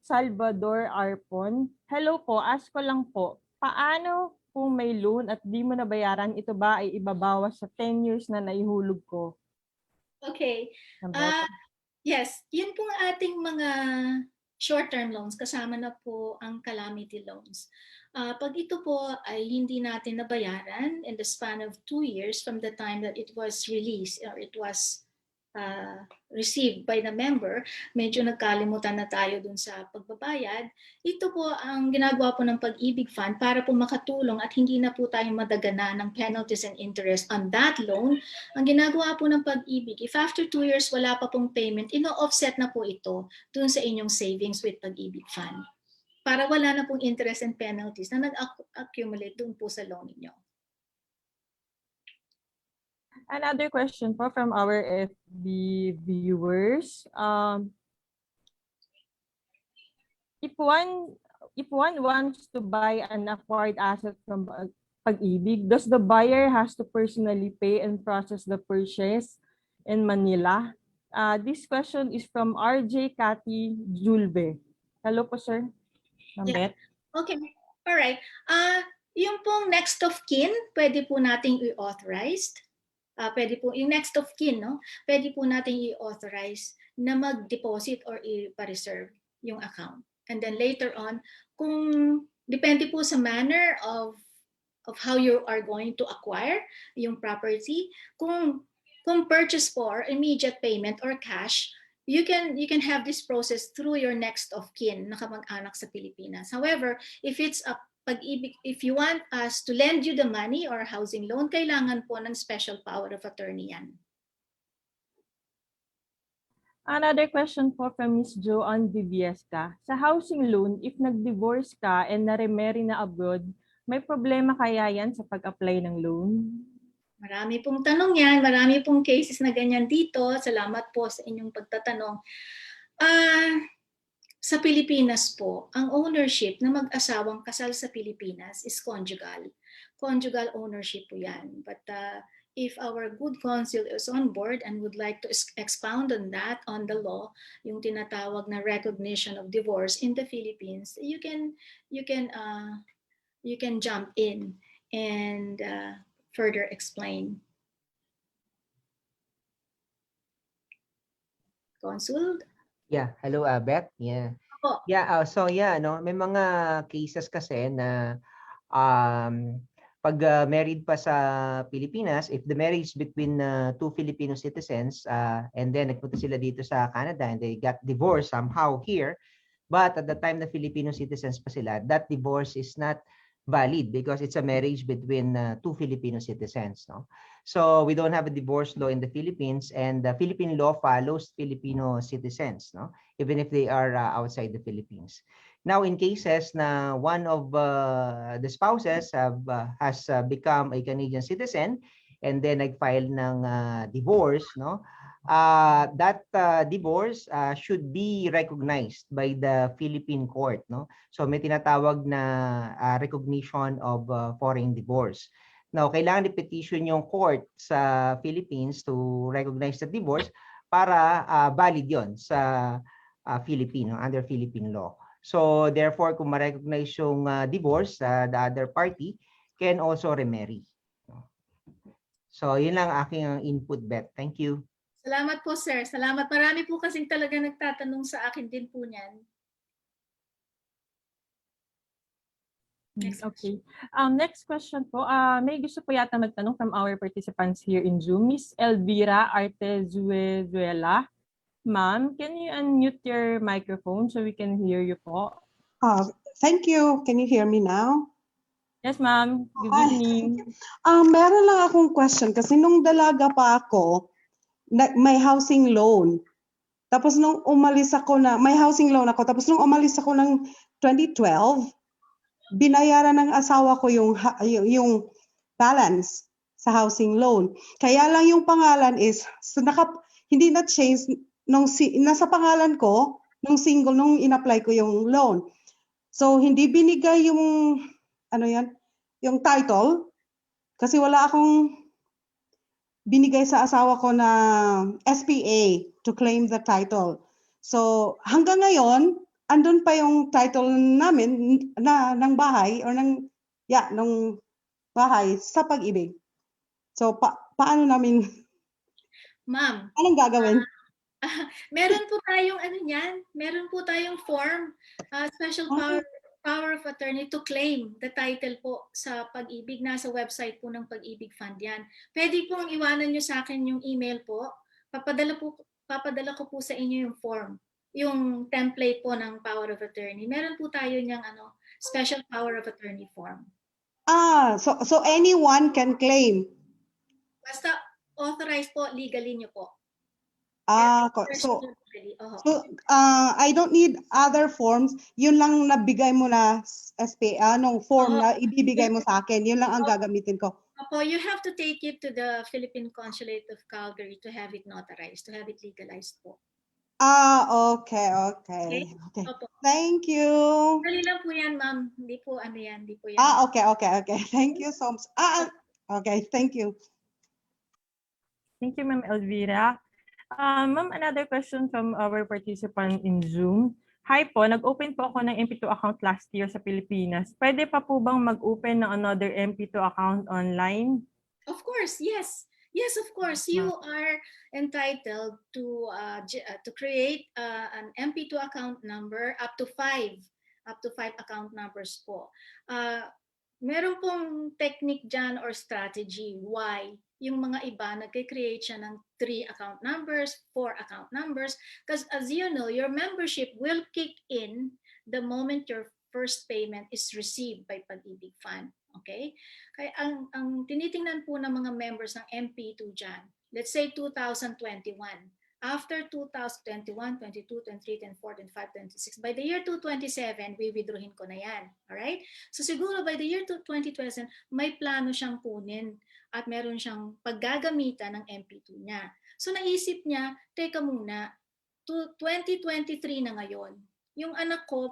Salvador Arpon. Hello po, ask ko lang po, paano kung may loan at di mo nabayaran, ito ba ay ibabawas sa 10 years na naihulog ko? Okay. Yes, yun po ang ating mga short-term loans, kasama na po ang calamity loans. Pag ito po ay hindi natin nabayaran in the span of 2 years from the time that it was released or it was received by the member, medyo nagkalimutan na tayo dun sa pagbabayad. Ito po ang ginagawa po ng Pag-ibig Fund para po makatulong at hindi na po tayo madagana ng penalties and interest on that loan. Ang ginagawa po ng Pag-ibig, if after 2 years wala pa pong payment, ino-offset na po ito dun sa inyong savings with Pag-ibig Fund para wala na pong interest and penalties na nag-accumulate dun po sa loan ninyo. Another question po from our FB viewers. If one wants to buy an acquired asset from Pag-ibig, does the buyer has to personally pay and process the purchase in Manila? This question is from RJ Cathy Julbe. Hello po, sir. Mambet. Okay, all right. Yung pong next of kin, pwede po nating i-authorize. Pwede po, yung next of kin, no? Pwede po nating i-authorize na mag-deposit or i-reserve yung account. And then later on, kung depende po sa manner of how you are going to acquire yung property, kung purchase po or immediate payment or cash, you can have this process through your next of kin na kamag-anak sa Pilipinas. However, if it's a Pag-ibig, if you want us to lend you the money or housing loan, kailangan po ng special power of attorney yan. Another question po from Ms. Joanne Viviesca. Sa housing loan, if nag-divorce ka and na-remarry na abroad, may problema kaya yan sa pag-apply ng loan? Marami pong tanong yan, marami pong cases na ganyan dito. Salamat po sa inyong pagtatanong. Sa Pilipinas po, ang ownership ng mag-asawang kasal sa Pilipinas is conjugal. Conjugal ownership po yan. But if our good counsel is on board and would like to expound on that, on the law, yung tinatawag na recognition of divorce in the Philippines, you can jump in and further explain. Consul? Yeah, hello Beth. Yeah. Opo. Yeah, no, may mga cases kasi na pag married pa sa Pilipinas, if the marriage between two Filipino citizens and then nagpunta sila dito sa Canada and they got divorced somehow here, but at the time na Filipino citizens pa sila, that divorce is not valid because it's a marriage between two Filipino citizens, no? So we don't have a divorce law in the Philippines, and the Philippine law follows Filipino citizens, no? Even if they are outside the Philippines. Now, in cases na one of the spouses has become a Canadian citizen and then nag-file ng divorce, no? That divorce should be recognized by the Philippine court, no? So may tinatawag na recognition of foreign divorce. Now, kailangan i-petition yung court sa Philippines to recognize the divorce para valid yon sa Filipino, under Philippine law. So, therefore, kung ma-recognize yung divorce, the other party can also remarry. So, yun lang aking input, Beth. Thank you. Salamat po, sir. Salamat. Marami po kasing talaga nagtatanong sa akin din po niyan. Okay. Next question po. May gusto po yata magtanong from our participants here in Zoom. Miss Elvira Artezuela. Ma'am, can you unmute your microphone so we can hear you po? Thank you. Can you hear me now? Yes, ma'am. Good evening. Meron lang akong question kasi nung dalaga pa ako, may housing loan. Tapos nung umalis ako may housing loan ako. Tapos nung umalis ako ng 2012, binayaran ng asawa ko yung balance sa housing loan. Kaya lang yung pangalan is hindi na change nasa pangalan ko nung single nung in-apply ko yung loan. So hindi binigay yung yung title kasi wala akong binigay sa asawa ko na SPA to claim the title. So hanggang ngayon andun pa yung title namin ng bahay or ng bahay sa Pag-ibig. So paano namin? Ma'am, Anong gagawin? Meron po tayong ano niyan, meron po tayong form, special power of attorney to claim the title po sa Pag-ibig. Nasa website po ng Pag-ibig Fund yan. Pwede pong iwanan nyo sa akin yung email po. Papadala ko po sa inyo yung form, yung template po ng power of attorney. Meron po tayo niyang special power of attorney form. So anyone can claim. Basta authorized po legally nyo po. So I don't need other forms. Yun lang nabigay mo na nung form na ibibigay mo sa akin. Yun lang ang gagamitin ko. Opo, you have to take it to the Philippine Consulate of Calgary to have it notarized, to have it legalized po. Okay. Opo. Thank you. Dali lang po yan, ma'am. Hindi po yan. Hindi po yan. Okay. Thank you so much. Okay, thank you. Thank you, Ma'am Elvira. Ma'am, another question from our participant in Zoom. Hi po, nag-open po ako ng MP2 account last year sa Pilipinas. Pwede pa po bang mag-open ng another MP2 account online? Of course, yes. Yes, of course. You are entitled to create an MP2 account number up to 5 account numbers po. Meron pong technique dyan or strategy why yung mga iba nagke-create siya ng 3 account numbers, 4 account numbers, because as you know, your membership will kick in the moment your first payment is received by Pag-ibig Fund. Okay? Kaya ang tinitingnan po ng mga members ng MP2 dyan, let's say 2021, after 2021, 22, 23, 24, 25, 26, by the year 2027, withdrawin ko na yan. Alright? So siguro by the year 2027, may plano siyang kunin at meron siyang paggagamitan ng MP2 niya. So naisip niya, teka muna, 2023 na ngayon, yung anak ko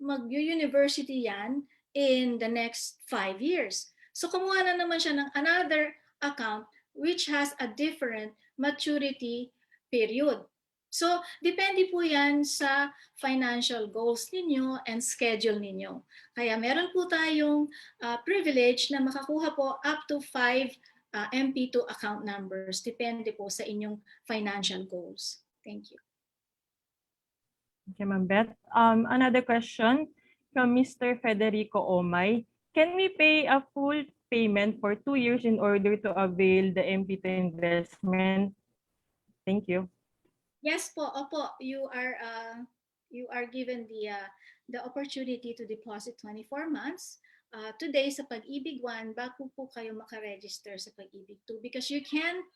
mag-university yan in the next 5 years. So kumuha na naman siya ng another account which has a different maturity period. So, depende po yan sa financial goals ninyo and schedule ninyo. Kaya meron po tayong privilege na makakuha po up to 5 MP2 account numbers. Depende po sa inyong financial goals. Thank you. Okay, Ma'am Beth. Another question from Mr. Federico Omay. Can we pay a full payment for 2 years in order to avail the MP2 investment? Thank you. Yes po, opo, you are given the opportunity to deposit 24 months. Today sa Pag-ibig 1, bago po kayo makaregister sa Pag-ibig 2 because you can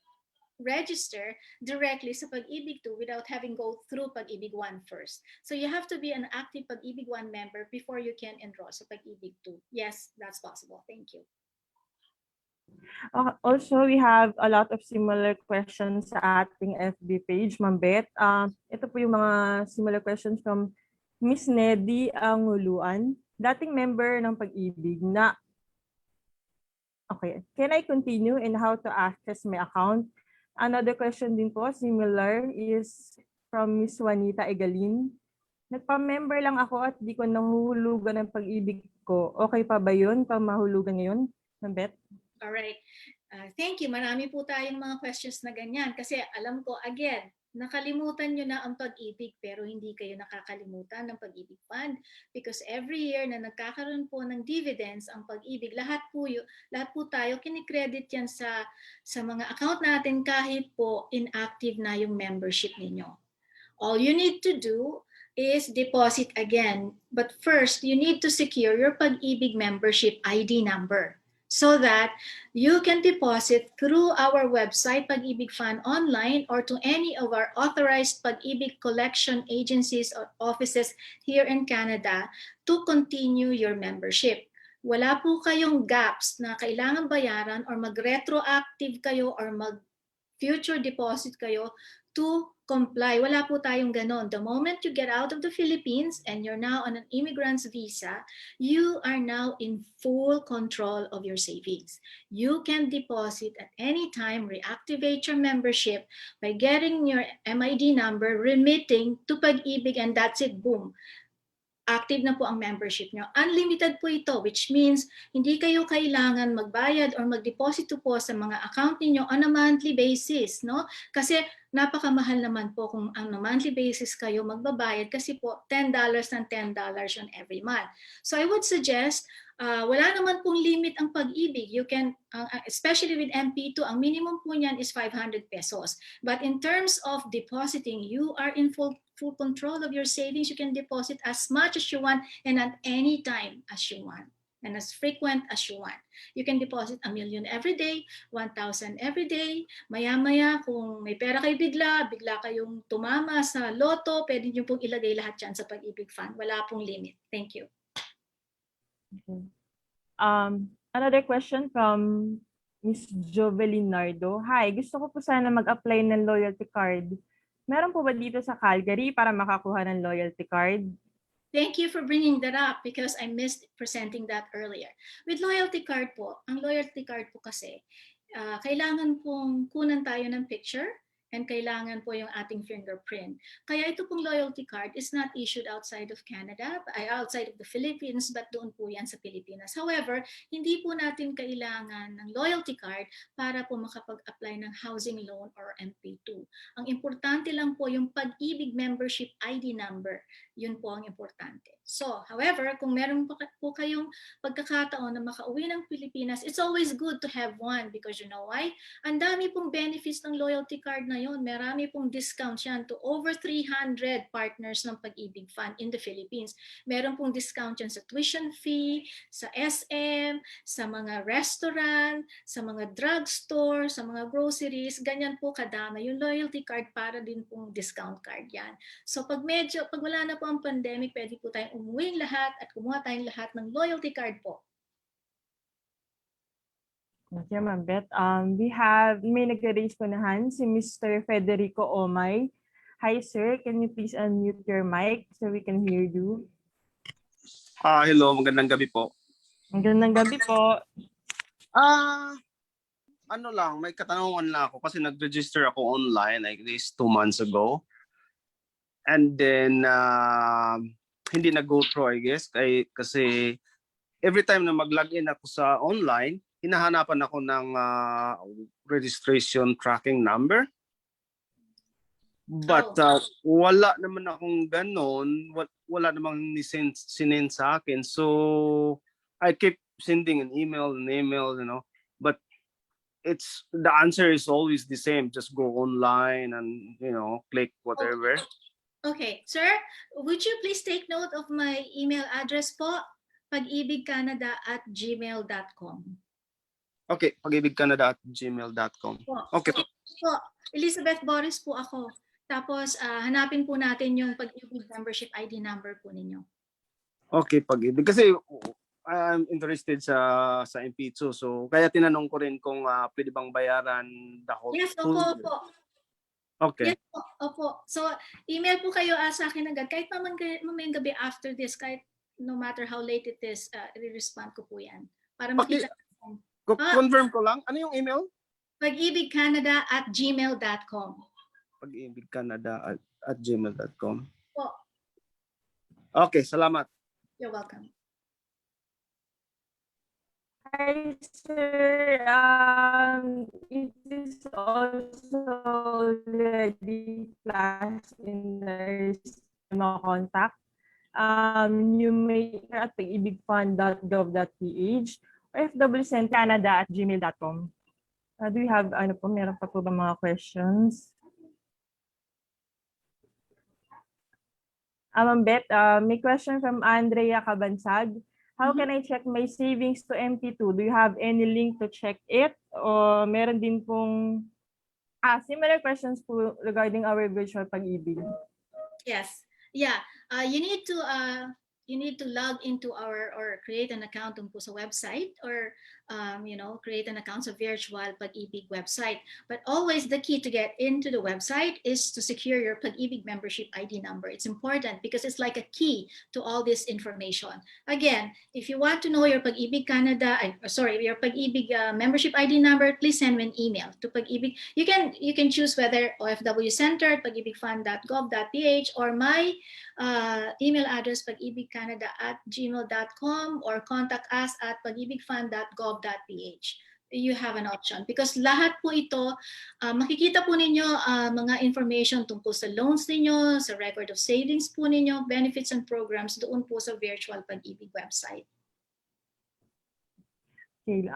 register directly sa Pag-ibig 2 without having go through Pag-ibig 1 first. So you have to be an active Pag-ibig 1 member before you can enroll sa Pag-ibig 2. Yes, that's possible. Thank you. Also, we have a lot of similar questions sa ating FB page, Ma'am Beth. Ito po yung mga similar questions from Miss Nedy Anguluan, dating member ng Pag-ibig na, okay, can I continue in how to access my account? Another question din po, similar, is from Miss Juanita Egalin. Nagpa-member lang ako at di ko nahuhulugan ng Pag-ibig ko. Okay pa ba yun? Pamahulugan ngayon, Ma'am Beth? Alright. Thank you. Marami po tayong mga questions na ganyan. Kasi alam ko, again, nakalimutan nyo na ang Pag-ibig pero hindi kayo nakakalimutan ng Pag-ibig Fund because every year na nagkakaroon po ng dividends ang Pag-ibig, lahat po tayo kinikredit yan sa mga account natin kahit po inactive na yung membership ninyo. All you need to do is deposit again. But first, you need to secure your Pag-ibig membership ID number, so that you can deposit through our website, Pag-ibig Fund Online, or to any of our authorized Pag-ibig collection agencies or offices here in Canada to continue your membership. Wala po kayong gaps na kailangan bayaran or mag-retroactive kayo or mag-future deposit kayo to comply. Wala po tayong ganon. The moment you get out of the Philippines and you're now on an immigrant's visa, you are now in full control of your savings. You can deposit at any time, reactivate your membership by getting your MID number, remitting to Pag-ibig, and that's it, boom. Active na po ang membership nyo. Unlimited po ito, which means hindi kayo kailangan magbayad or magdeposito po sa mga account ninyo on a monthly basis, no? Kasi napakamahal naman po kung on a monthly basis kayo magbabayad kasi po $10 and $10 on every month. So I would suggest, wala naman pong limit ang pag-ibig. You can, especially with MP2, ang minimum po niyan is 500 pesos. But in terms of depositing, you are in full control of your savings. You can deposit as much as you want and at any time as you want and as frequent as you want. You can deposit 1 million every day, 1,000 every day. Maya-maya, kung may pera kayo bigla kayong tumama sa loto, pwede nyo pong ilagay lahat yan sa Pag-ibig Fund. Wala pong limit. Thank you. Another question from Miss Jovelyn Nardo. Hi, gusto ko po sana mag-apply ng loyalty card. Meron po ba dito sa Calgary para makakuha ng loyalty card? Thank you for bringing that up because I missed presenting that earlier. With loyalty card po, ang loyalty card po kasi, kailangan pong kunan tayo ng picture and kailangan po yung ating fingerprint. Kaya ito pong loyalty card is not issued outside of Canada, outside of the Philippines, but doon po yan sa Pilipinas. However, hindi po natin kailangan ng loyalty card para po makapag-apply ng housing loan or MP2. Ang importante lang po yung Pag-ibig membership ID number. Yun po ang importante. So, however, kung meron po kayong pagkakataon na makauwi ng Pilipinas, it's always good to have one because you know why? Ang dami pong benefits ng loyalty card na yun. Marami pong discounts yan to over 300 partners ng Pag-ibig Fund in the Philippines. Meron pong discount yan sa tuition fee, sa SM, sa mga restaurant, sa mga drugstore, sa mga groceries. Ganyan po kadami. Yung loyalty card para din pong discount card yan. So pag wala na po ang pandemic, pwede po tayong umuwi lahat at kumuha tayong lahat ng loyalty card po. Okay, Ma'am Beth. May nag-raise po na hand, si Mr. Federico Omay. Hi, sir. Can you please unmute your mic so we can hear you? Hello, magandang gabi po. Magandang gabi po. Ano lang, may katanungan lang ako kasi nag-register ako online like this 2 months ago. And then, hindi nag-go through, I guess. Kasi every time na mag-login ako sa online, hinahanapan ako ng registration tracking number. But wala naman akong ganon. Wala namang sinend sa akin. So, I keep sending an email, you know. But the answer is always the same. Just go online and, you know, click whatever. Okay, sir, would you please take note of my email address po? pagibigcanada@gmail.com. Okay, pagibigcanada@gmail.com. Okay po. Po, Elizabeth Boris po ako. Tapos hanapin po natin yung Pag-ibig membership ID number po ninyo. Okay, Pag-ibig. Kasi I'm interested sa MP2. So, kaya tinanong ko rin kung pwede bang bayaran the whole. Yes, opo. Okay. Yes, opo. So, email po kayo sa akin agad. Kahit mamayang gabi after this, kahit no matter how late it is, i-respond ko po yan. Para makita. Confirm ko lang. Ano yung email? pagibigcanada@gmail.com. pagibigcanada@gmail.com. Po. Okay, salamat. You're welcome. Hi, sir. It is also already flashed in the mga contact. You may at pagibigfund.gov.ph or fwcentcanada@gmail.com. Do you have, meron pa po ba mga questions? Ma'am Beth, may question from Andrea Cabansag. How can I check my savings to MP2? Do you have any link to check it? O meron din pong similar questions po regarding our virtual Pag-ibig. Yes. Yeah. You need to log into or create an account po sa website or create an account sa virtual Pag-ibig website. But always the key to get into the website is to secure your Pag-ibig membership ID number. It's important because it's like a key to all this information. Again, if you want to know your Pag-ibig your Pag-ibig membership ID number, please send me an email to Pag-ibig. You can choose whether OFW Center, pagibigfund.gov.ph, or my email address pagibigcanada@gmail.com, or contact us at pagibigfund.gov.ph. you have an option. Because lahat po ito, makikita po ninyo mga information tungkol sa loans ninyo, sa record of savings po ninyo, benefits and programs doon po sa virtual Pag-ibig website. Okay.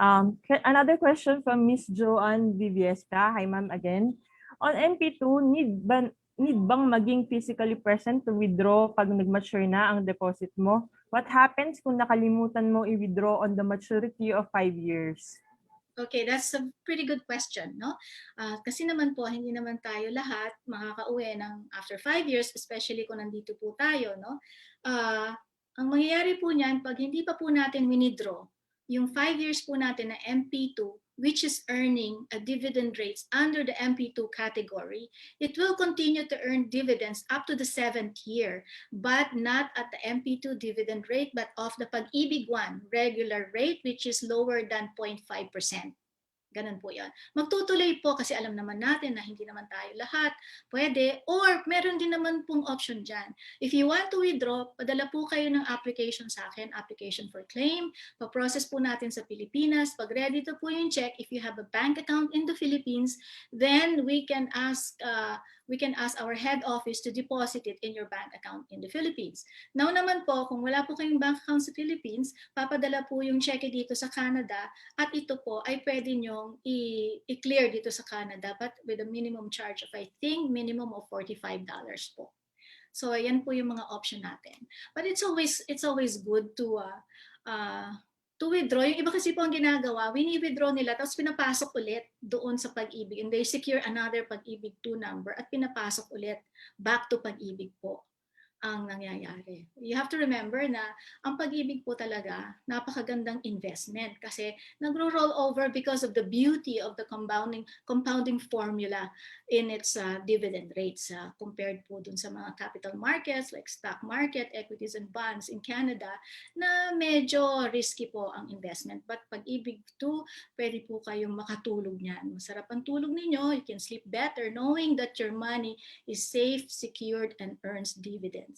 Another question from Miss Joanne Viviesca. Hi, ma'am, again. On MP2, need bang maging physically present to withdraw pag nag-mature na ang deposit mo? What happens kung nakalimutan mo i-withdraw on the maturity of 5 years? Okay, that's a pretty good question, no? Kasi naman po, hindi naman tayo lahat makakauwi ng after 5 years, especially kung nandito po tayo, no? Ang mangyayari po niyan, pag hindi pa po natin winidraw, yung 5 years po natin na MP2, which is earning a dividend rates under the MP2 category, it will continue to earn dividends up to the 7th year, but not at the MP2 dividend rate, but of the Pag-ibig 1 regular rate, which is lower than 0.5%. Ganun po yan. Magtutuloy po kasi alam naman natin na hindi naman tayo lahat pwede, or meron din naman pong option dyan. If you want to withdraw, padala po kayo ng application sa akin, application for claim, pa-process po natin sa Pilipinas. Pag ready to po yung check, if you have a bank account in the Philippines, then we can ask our head office to deposit it in your bank account in the Philippines. Now naman po, kung wala po kayong bank account sa Philippines, papadala po yung check dito sa Canada at ito po ay pwede nyong i-clear dito sa Canada but with a minimum charge of, I think, minimum of $45 po. So ayan po yung mga option natin. But it's always good to withdraw. Yung iba kasi po ang ginagawa, wini-withdraw nila tapos pinapasok ulit doon sa Pag-ibig and they secure another Pag-ibig 2 number at pinapasok ulit back to Pag-ibig po ang nangyayari. You have to remember na ang Pag-ibig po talaga napakagandang investment kasi nagro-roll over because of the beauty of the compounding formula in its dividend rates compared po dun sa mga capital markets like stock market, equities and bonds in Canada na medyo risky po ang investment. But Pag-ibig 2, pwede po kayong makatulog niyan. Masarap ang tulog ninyo, you can sleep better knowing that your money is safe, secured, and earns dividends.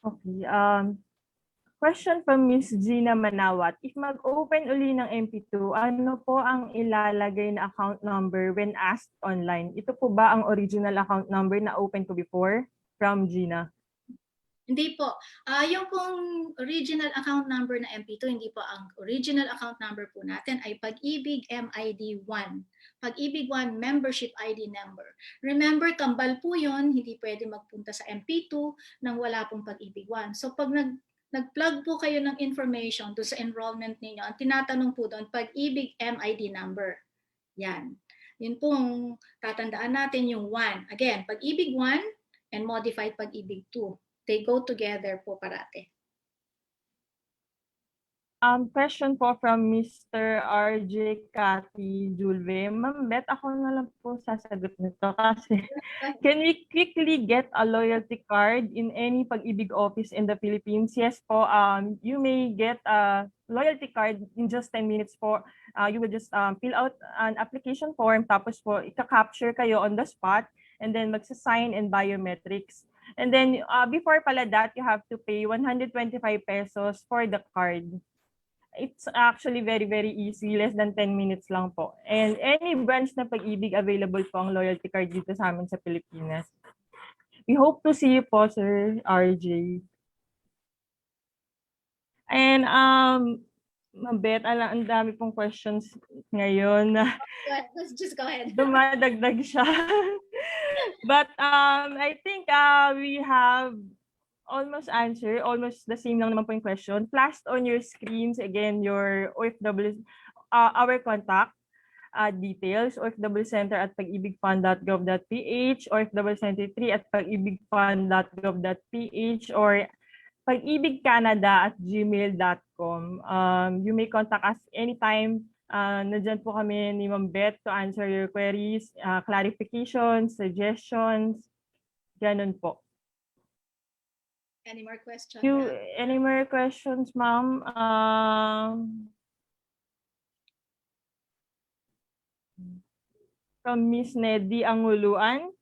Okay. Question from Miss Gina Manawat. If mag-open uli ng MP2, ano po ang ilalagay na account number when asked online? Ito po ba ang original account number na open ko before? From Gina. Hindi po. Yung pong original account number na MP2, hindi po. Ang original account number po natin ay Pag-ibig MID 1. Pag-ibig 1 membership ID number. Remember, kambal po yon, hindi pwede magpunta sa MP2 nang wala pong Pag-ibig 1. So pag nag-plug po kayo ng information doon sa enrollment ninyo, ang tinatanong po doon, Pag-ibig MID number. Yan. Yun pong tatandaan natin yung 1. Again, Pag-ibig 1 and modified Pag-ibig 2. They go together po parate. Question po from Mr. RJ Cathy Julve. Ma'am Beth, ako na lang po sasagot nito kasi can we quickly get a loyalty card in any Pag-ibig office in the Philippines? Yes po, you may get a loyalty card in just 10 minutes po. You will just fill out an application form tapos po ika-capture kayo on the spot and then magsa-sign and biometrics. And then before pala that, you have to pay 125 pesos for the card. It's actually very, very easy. Less than 10 minutes lang po. And any branch na Pag-ibig, available po ang loyalty card dito sa amin sa Pilipinas. We hope to see you po, Sir RJ. And Mabet, ang dami pong questions ngayon na Let's just go ahead. dumadagdag siya. But I think we have almost answered, almost the same lang naman po yung question. Flashed on your screens, again, your OFW, our contact details, OFW Center at pagibigfund.gov.ph, OFW Center 3 at pagibigfund.gov.ph, or pagibigcanada@gmail.com. You may contact us anytime. Nandyan po kami ni Ma'am Beth to answer your queries, clarifications, suggestions, ganun po. Any more questions? Any more questions, ma'am? From Miss Neddy Anguluan,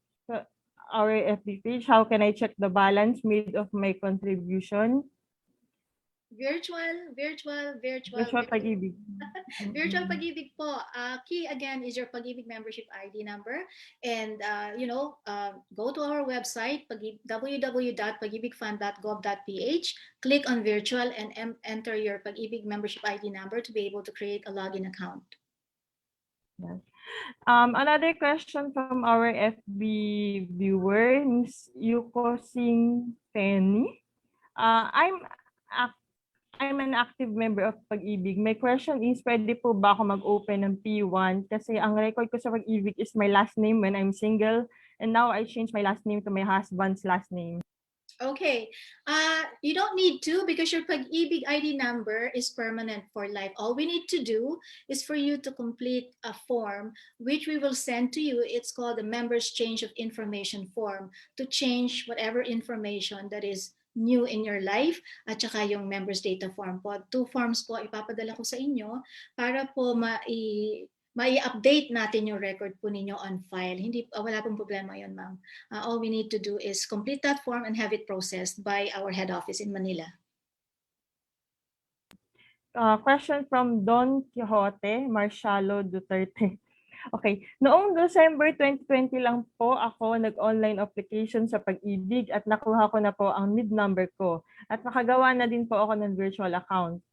our FB page, how can I check the balance made of my contribution? Virtual, virtual, virtual, Virtual virtual. Pag-ibig. Virtual Pag-ibig po. Key again is your Pag-ibig membership ID number. And, go to our website, www.pagibigfund.gov.ph. Click on virtual and enter your Pag-ibig membership ID number to be able to create a login account. Another question from our FB viewer, Miss Yuko Singh Penny. I'm an active member of Pag-ibig. My question is, pwede po ba ako mag-open ng P1? Kasi ang record ko sa Pag-ibig is my last name when I'm single. And now I changed my last name to my husband's last name. Okay, you don't need to because your Pag-ibig ID number is permanent for life. All we need to do is for you to complete a form which we will send to you. It's called the Members Change of Information form to change whatever information that is new in your life at saka yung members data form po. 2 forms po ipapadala ko sa inyo para po mai-update natin yung record po ninyo on file. Wala pong problema yun, ma'am. All we need to do is complete that form and have it processed by our head office in Manila. Question from Don Quixote Marcialo Duterte. Okay. Noong December 2020 lang po ako nag-online application sa Pag-ibig at nakuha ko na po ang NID number ko. At nakagawa na din po ako ng virtual account.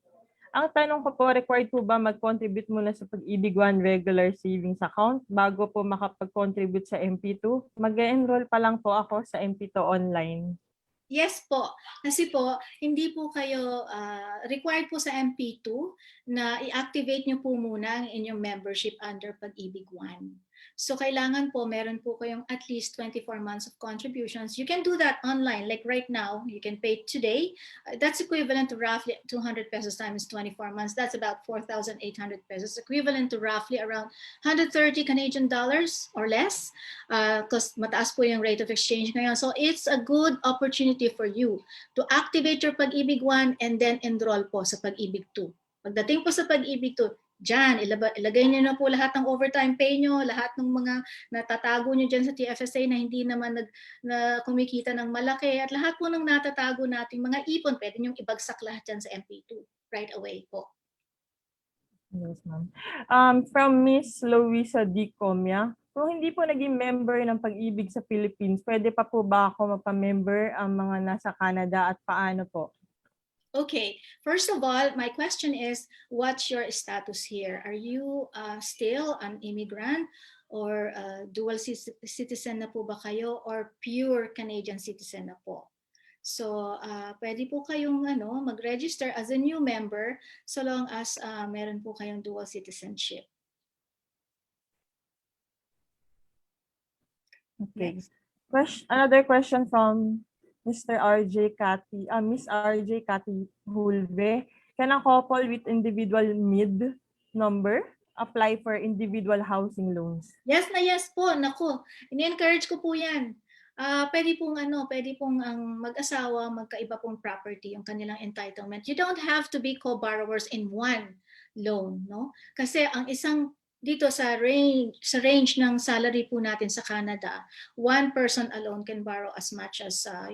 Ang tanong ko po, required po ba mag-contribute muna sa Pag-ibig One regular savings account bago po makapag-contribute sa MP2? Mag-enroll pa lang po ako sa MP2 online. Yes po. Kasi po, hindi po kayo required po sa MP2 na i-activate nyo po muna ang inyong membership under Pag-ibig One. So kailangan po, meron po kayong at least 24 months of contributions. You can do that online. Like right now, you can pay today. That's equivalent to roughly 200 pesos times 24 months. That's about 4,800 pesos, equivalent to roughly around 130 Canadian dollars or less. Because mataas po yung rate of exchange ngayon. So it's a good opportunity for you to activate your Pag-ibig One and then enroll po sa Pag-ibig 2. Pagdating po sa Pag-ibig 2, diyan, ilagay niyo na po lahat ng overtime pay niyo, lahat ng mga natatago niyo diyan sa TFSA na hindi naman na kumikita ng malaki, at lahat po ng natatago nating mga ipon, pwede niyong ibagsak lahat diyan sa MP2 right away po. Yes, ma'am. From Miss Luisa D. Comia, kung hindi po naging member ng Pag-ibig sa Philippines, pwede pa po ba ako mapamember ang mga nasa Canada at paano po? Okay, first of all, my question is, what's your status here? Are you still an immigrant or dual citizen na po ba kayo or pure Canadian citizen na po? So, pwede po kayong mag-register as a new member so long as meron po kayong dual citizenship. Okay. Next. Another question from Mr. RJ Cathy, Miss RJ Cathy Hulve. Can a couple with individual MID number apply for individual housing loans? Yes na yes po, naku. Ini-encourage ko po 'yan. Pwede pong ang mag-asawa magkaiba pong property yung kanilang entitlement. You don't have to be co-borrowers in one loan, no? Kasi ang isang dito sa range ng salary po natin sa Canada, one person alone can borrow as much as 5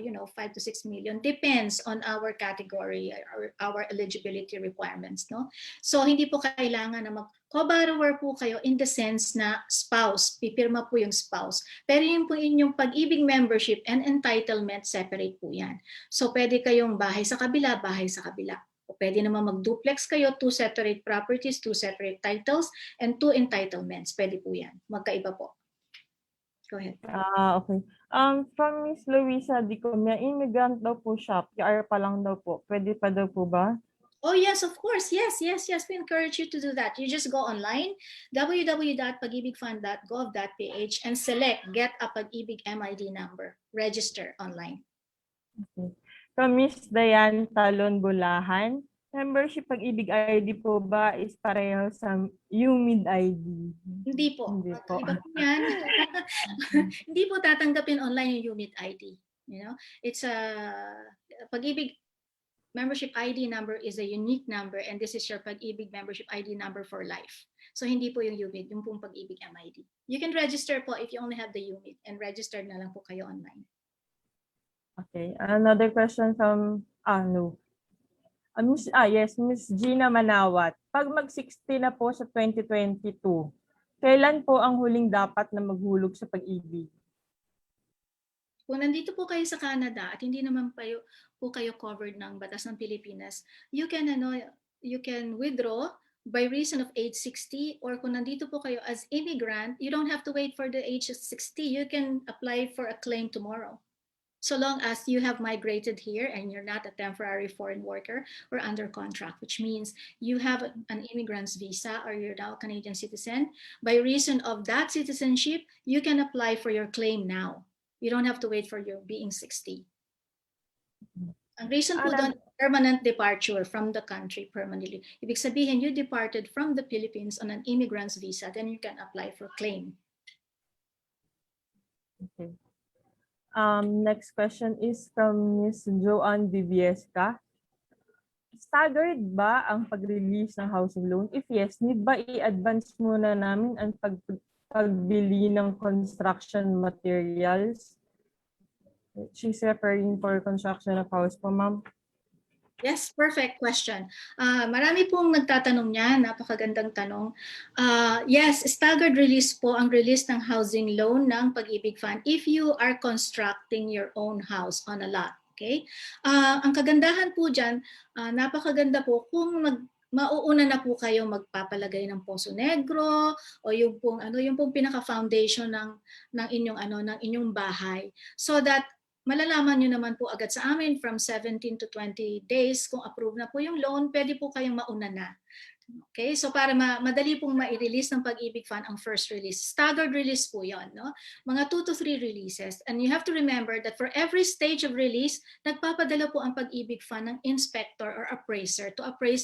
to 6 million, depends on our category or our eligibility requirements, no? So hindi po kailangan na co-borrower po kayo in the sense na spouse, pipirma po yung spouse. Pero yung po inyong Pag-ibig membership and entitlement, separate po yan. So pwede kayong bahay sa kabila. O pwede naman mag-duplex kayo, 2 separate properties, 2 separate titles, and 2 entitlements. Pwede po yan. Magkaiba po. Go ahead. Okay. From Miss Luisa Di Comia, immigrant daw po siya. PR pa lang daw po. Pwede pa daw po ba? Oh, yes, of course. Yes. We encourage you to do that. You just go online, www.pagibigfund.gov.ph, and select Get a Pag-ibig MID number. Register online. Okay. From Miss Dayan Talon Bulahan, membership Pag-ibig ID po ba is pareho sa UMID ID? Hindi po. Hindi po. Iba po yan. Hindi po tatanggapin online yung UMID ID. It's a Pag-ibig membership ID number is a unique number, and this is your Pag-ibig membership ID number for life. So hindi po yung UMID, yung pong Pag-ibig MID. You can register po if you only have the UMID, and register na lang po kayo online. Okay. Another question from Miss Gina Manawat. Pag mag-60 na po sa 2022, kailan po ang huling dapat na maghulog sa pag-ibig? Kung nandito po kayo sa Canada at hindi naman po kayo covered ng batas ng Pilipinas, you can withdraw by reason of age 60, or kung nandito po kayo as immigrant, you don't have to wait for the age of 60. You can apply for a claim tomorrow. So long as you have migrated here and you're not a temporary foreign worker or under contract, which means you have an immigrant's visa or you're now a Canadian citizen. By reason of that citizenship, you can apply for your claim now. You don't have to wait for your being 60. Ang reason po doon, permanent departure from the country permanently. Ibig sabihin, you departed from the Philippines on an immigrant's visa, then you can apply for claim. Okay. Next question is from Ms. Joanne Viviesca. Staggered ba ang pag-release ng housing loan? If yes, need ba i-advance muna namin ang pagbili ng construction materials? She's referring for construction of house po, ma'am. Yes, perfect question. Marami pong nagtatanong niya, napakagandang tanong. Yes, staggered release po ang release ng housing loan ng Pag-ibig Fund if you are constructing your own house on a lot. Okay? Ang kagandahan po dyan, napakaganda po kung mauuna na po kayo magpapalagay ng Poso Negro o yung pong pinaka-foundation ng inyong bahay, so that malalaman nyo naman po agad sa amin from 17 to 20 days kung approve na po yung loan, pwede po kayong mauna na. Okay, so para madali pong ma-release ng Pag-ibig Fund ang first release. Staggered release po yon, no? Mga 2 to 3 releases. And you have to remember that for every stage of release, nagpapadala po ang Pag-ibig Fund ng inspector or appraiser to appraise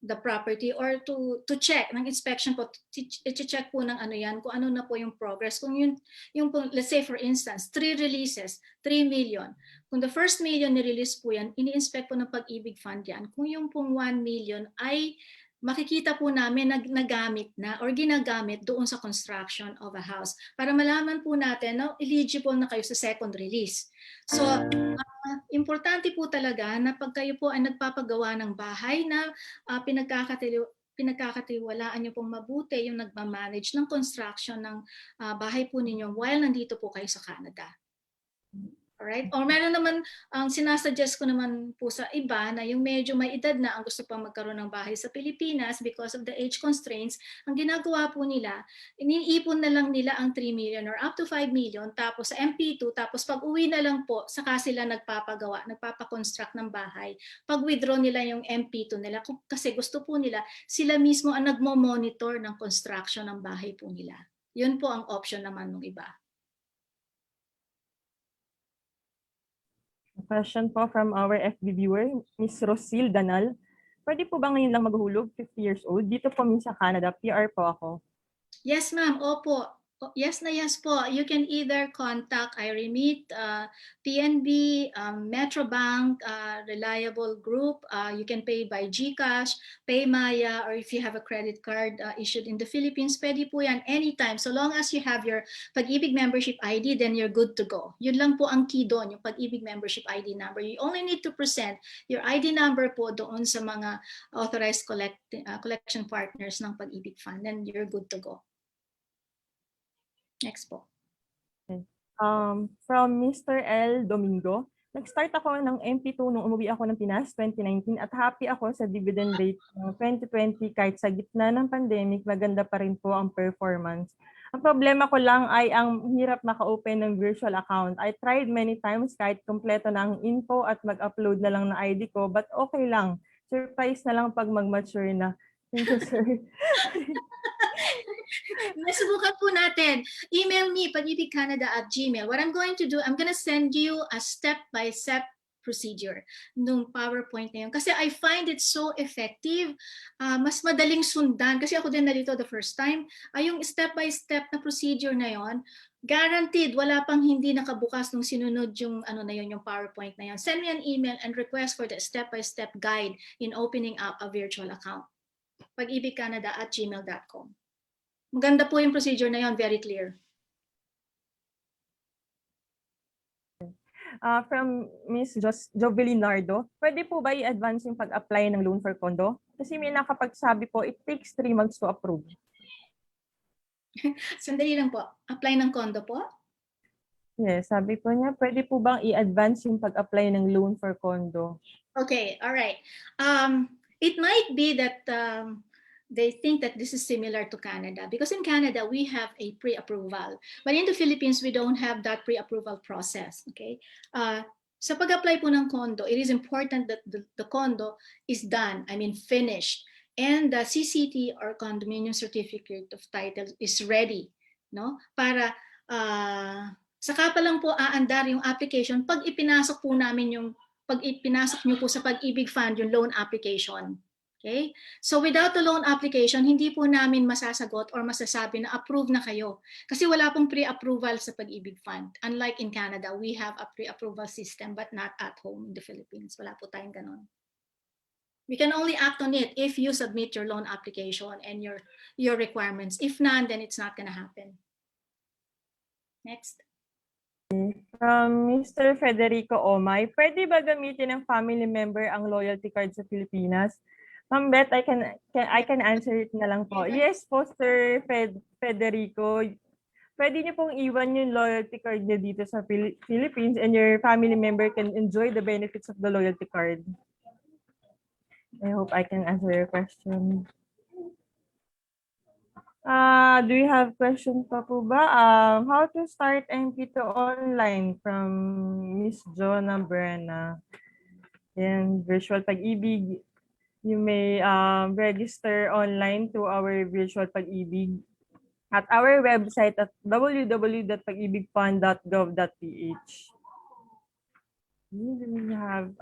the property or to check ng inspection po, i-check po ng kung ano na po yung progress. Kung yung let's say for instance, 3 releases, 3 million. Kung the first million ni-release po yan, ini-inspect po ng Pag-ibig Fund yan. Kung yung pong 1 million ay makikita po namin na nagamit na or ginagamit doon sa construction of a house para malaman po natin na eligible na kayo sa second release. So, importante po talaga na pag kayo po ay nagpapagawa ng bahay na pinagkakatiwalaan nyo pong mabuti yung nagmamanage ng construction ng bahay po ninyo while nandito po kayo sa Canada. Alright? Or meron naman, ang sinasuggest ko naman po sa iba na yung medyo may edad na ang gusto pang magkaroon ng bahay sa Pilipinas because of the age constraints, ang ginagawa po nila, iniipon na lang nila ang 3 million or up to 5 million tapos sa MP2, tapos pag uwi na lang po, saka sila nagpapaconstruct ng bahay. Pag withdraw nila yung MP2 nila, kasi gusto po nila, sila mismo ang nagmo-monitor ng construction ng bahay po nila. Yun po ang option naman ng iba. Question po from our FB viewer, Ms. Rosil Danal. Pwede po ba ngayon lang maghulog, 50 years old? Dito po sa Canada, PR po ako. Yes, ma'am. Opo. Yes po. You can either contact iRemit, PNB, Metrobank, Reliable Group. You can pay by GCash, PayMaya, or if you have a credit card issued in the Philippines, pwede po yan anytime. So long as you have your Pag-ibig membership ID, then you're good to go. Yun lang po ang key doon, yung Pag-ibig membership ID number. You only need to present your ID number po doon sa mga authorized collection partners ng Pag-ibig Fund, then you're good to go. Next po. Okay. From Mr. L. Domingo, nag-start ako ng MP2 nung umuwi ako ng Pinas 2019 at happy ako sa dividend rate ng 2020 kahit sa gitna ng pandemic, maganda pa rin po ang performance. Ang problema ko lang ay ang hirap maka-open ng virtual account. I tried many times kahit kompleto na ang info at mag-upload na lang na ID ko, but okay lang. Surprise na lang pag mag-mature na. Thank you, sir. Nasubukan po natin. Email me, pagibigcanada@gmail. What I'm going to do, I'm going to send you a step-by-step procedure nung PowerPoint na yun. Kasi I find it so effective. Mas madaling sundan. Kasi ako din nalito the first time. Yung step-by-step na procedure na yon, guaranteed, wala pang hindi nakabukas nung sinunod yung yung PowerPoint na yon. Send me an email and request for the step-by-step guide in opening up a virtual account. pagibigcanada@gmail.com. Maganda po yung procedure na yon, very clear. From Miss Jovelinardo, pwede po ba i-advance yung pag-apply ng loan for condo? Kasi may nakapagsabi po, it takes 3 months to approve. Sandali lang po. Apply ng condo po? Yes, sabi po niya, pwede po bang i-advance yung pag-apply ng loan for condo? Okay, all right. It might be that they think that this is similar to Canada because in Canada we have a pre-approval, but in the Philippines we don't have that pre-approval process. Okay, sa pag-apply po ng condo, it is important that the condo is done. I mean finished, and the CCT or condominium certificate of title is ready, no? Para saka pa lang po aandar yung application pag ipinasok po namin yung pag ipinasok nyo po sa Pag-ibig Fund yung loan application. Okay? So without the loan application, hindi po namin masasagot or masasabi na approve na kayo. Kasi wala pong pre-approval sa Pag-ibig Fund. Unlike in Canada, we have a pre-approval system but not at home in the Philippines. Wala po tayong ganon. We can only act on it if you submit your loan application and your requirements. If none, then it's not gonna happen. Next. From Mr. Federico Omay, pwede ba gamitin ng family member ang loyalty card sa Pilipinas? Ma'am Beth, I can answer it na lang po. Yes po, Sir Federico. Pwede niyo pong iwan yung loyalty card niyo dito sa Philippines and your family member can enjoy the benefits of the loyalty card. I hope I can answer your question. Do you have questions pa po ba? How to start MP2 online from Miss Jonah Brenna. And Virtual Pag-ibig. You may register online to our Virtual Pag-ibig at our website at www.pagibigfund.gov.ph. Do we have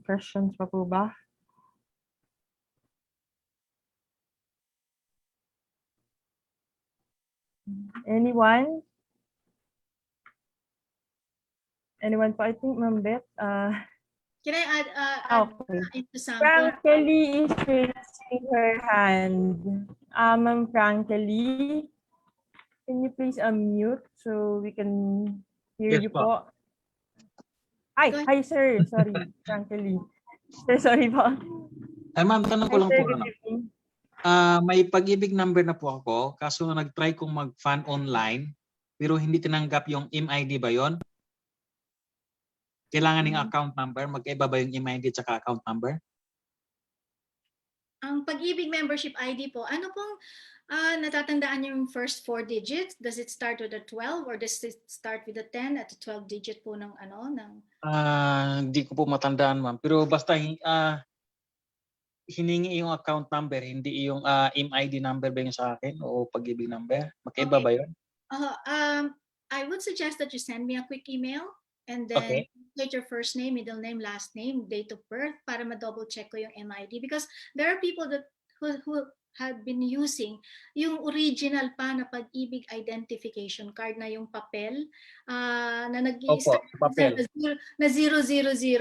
questions pa po ba? Anyone? Anyone po? I think Ma'am Beth. Can I add Okay. into something? Frankly is raising her hand. Ma'am Frankly, can you please unmute so we can hear Yes you po. po? Ay, Go ahead. hi sir. Sorry, Frankly. Sir, sorry po. Ay ma'am, tanong ko Hi lang sir, po. good Ano. evening. May Pag-ibig number na po ako, kaso nag-try kong mag-fund online, pero hindi tinanggap yung MID ba yon? Kailangan ng account number, magkaiba ba yung MID at saka account number? Ang Pag-ibig membership ID po, ano pong natatandaan yung first 4 digits? Does it start with a 12 or does it start with a 10 at a 12 digit po ng ano? Hindi ko po matandaan ma'am, pero basta hiningi yung account number, hindi yung MID number ba yung sa akin o Pag-ibig number? Magkaiba ba yun? I would suggest that you send me a quick email and then Okay. get your first name, middle name, last name, date of birth para ma-double check ko yung MID because there are people that who have been using yung original pa na Pag-ibig identification card na yung papel na Opo, nag-i-start sa papel. na 000.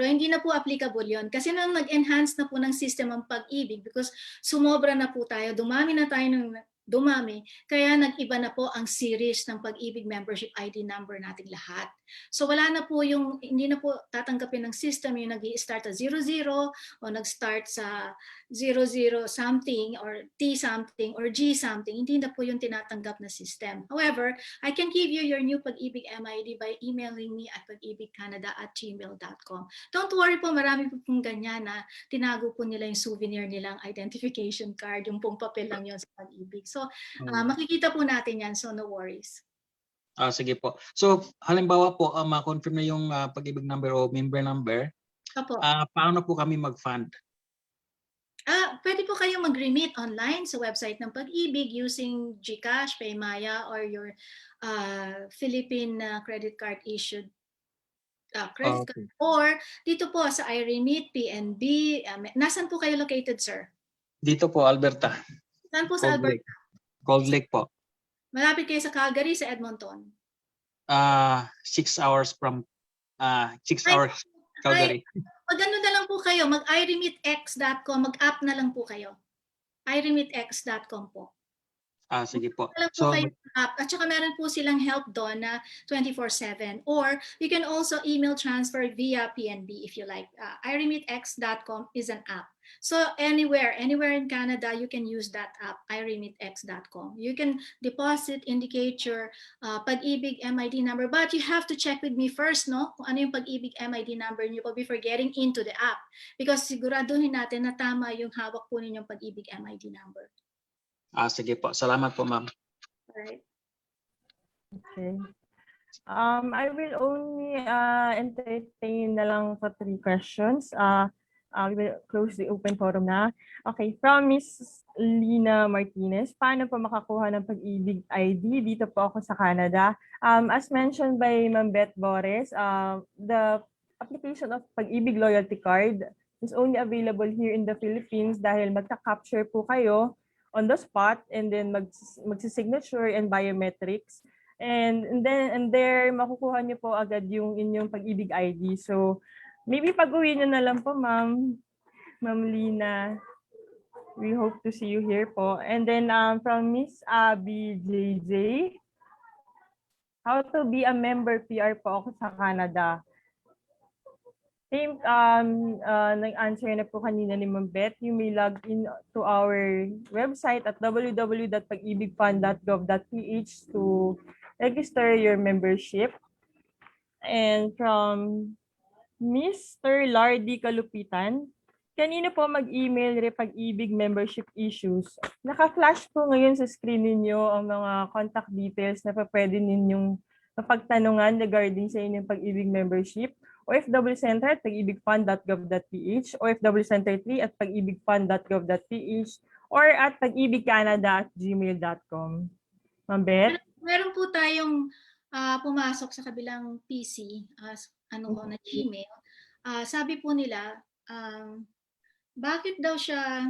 Hindi na po applicable yon kasi nang nag-enhance na po ng system ang Pag-ibig because sumobra na po tayo, dumami na tayo ng dumami, kaya nag-iba na po ang series ng Pag-ibig membership ID number nating lahat. So wala na po yung, hindi na po tatanggapin ng system yung nag-i-start sa 00 o nag-start sa 00 something or T something or G something, hindi na po yung tinatanggap na system. However, I can give you your new Pag-ibig MID by emailing me at pagibigcanada@gmail.com. Don't worry po, marami po pong ganyan na tinago po nila yung souvenir nilang identification card, yung pong papel lang yun sa Pag-ibig. So, makikita po natin yan, so no worries. Sige po. So, halimbawa po, ma-confirm na yung Pag-ibig number o member number, Opo. paano po kami mag-fund? Pwede po kayong mag-remit online sa website ng Pag-ibig using GCash, Paymaya, or your Philippine credit card issued credit card. Or dito po sa iRemit, PNB. Nasaan po kayo located, sir? Dito po, Alberta. Saan po sa Alberta? Cold Lake po. Malapit kayo sa Calgary, sa Edmonton. 6 hours from 6 hours Calgary. Mag ano na lang po kayo, mag-iremitx.com, mag-app na lang po kayo. iremitx.com po. Sige po. Alam po So, kayo app at saka meron po silang help doon na 24/7 or you can also email transfer via PNB if you like. iRemitX.com is an app. So anywhere in Canada, you can use that app, iRemitX.com. You can deposit, indicate your Pag-ibig MID number, but you have to check with me first, no? Kung ano yung Pag-ibig MID number niyo po before getting into the app. Because siguraduhin natin na tama yung hawak po ninyong Pag-ibig MID number. sige po. Salamat po, ma'am. Alright. Okay. I will only entertain na lang for 3 questions. We will close the open forum na. Okay, from Miss Lina Martinez, paano po makakuha ng Pag-ibig ID? Dito po ako sa Canada. As mentioned by Ma'am Beth Bores, the application of Pag-ibig Loyalty Card is only available here in the Philippines dahil magka-capture po kayo on the spot and then magsisignature and biometrics. And there, makukuha niyo po agad yung inyong Pag-ibig ID. So, maybe pag-uwi niyo na lang po, Ma'am Lina. We hope to see you here po. And then from Miss Abby JJ, how to be a member PR po ako sa Canada. Same, nag-answer na po kanina ni Ma'am Beth. You may log in to our website at www.pagibigfund.gov.ph to register your membership. And from Mr. Lardy Kalupitan, kanino po mag-email Pag-ibig membership issues? Naka-flash po ngayon sa screen ninyo ang mga contact details na pwede ninyong mapagtanungan regarding sa inyong Pag-ibig membership. OFW Center at pagibigfund.gov.ph, OFW Center 3 at pagibigfund.gov.ph, or at pagibigcanada@gmail.com. Ma'am Beth? Meron po tayong pumasok sa kabilang PC, na Gmail. Sabi po nila, bakit daw siya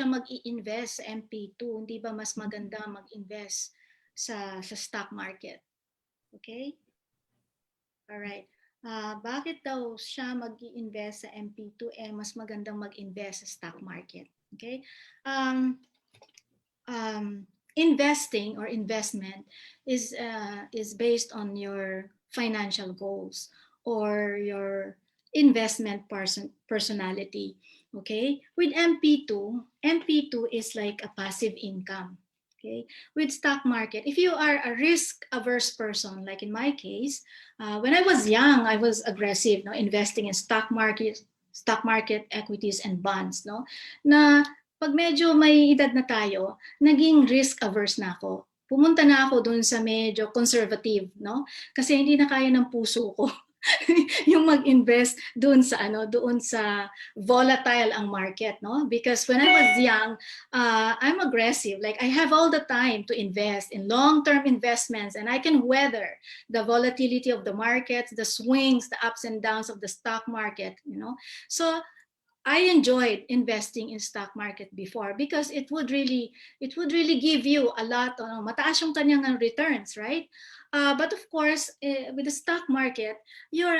mag-i-invest sa MP2? Hindi ba mas maganda mag-invest sa stock market? Okay? Alright. Bakit daw siya mag-i-invest sa MP2 mas magandang mag-invest sa stock market? Okay? Investing or investment is based on your financial goals or your investment personality. Okay? With MP2 is like a passive income. Okay? With stock market, if you are a risk-averse person, like in my case, when I was young, I was aggressive, no, investing in stock market, equities, and bonds, no. Na pag medyo may edad na tayo, naging risk-averse na ako. Pumunta na ako dun sa medyo conservative, no, kasi hindi na kaya ng puso ko. Yung mag-invest doon sa volatile ang market, no? Because when I was young, I'm aggressive. Like I have all the time to invest in long-term investments, and I can weather the volatility of the markets, the swings, the ups and downs of the stock market, you know. So I enjoyed investing in stock market before because it would really give you a lot, mataas yung kanyang returns, right? But of course, with the stock market, your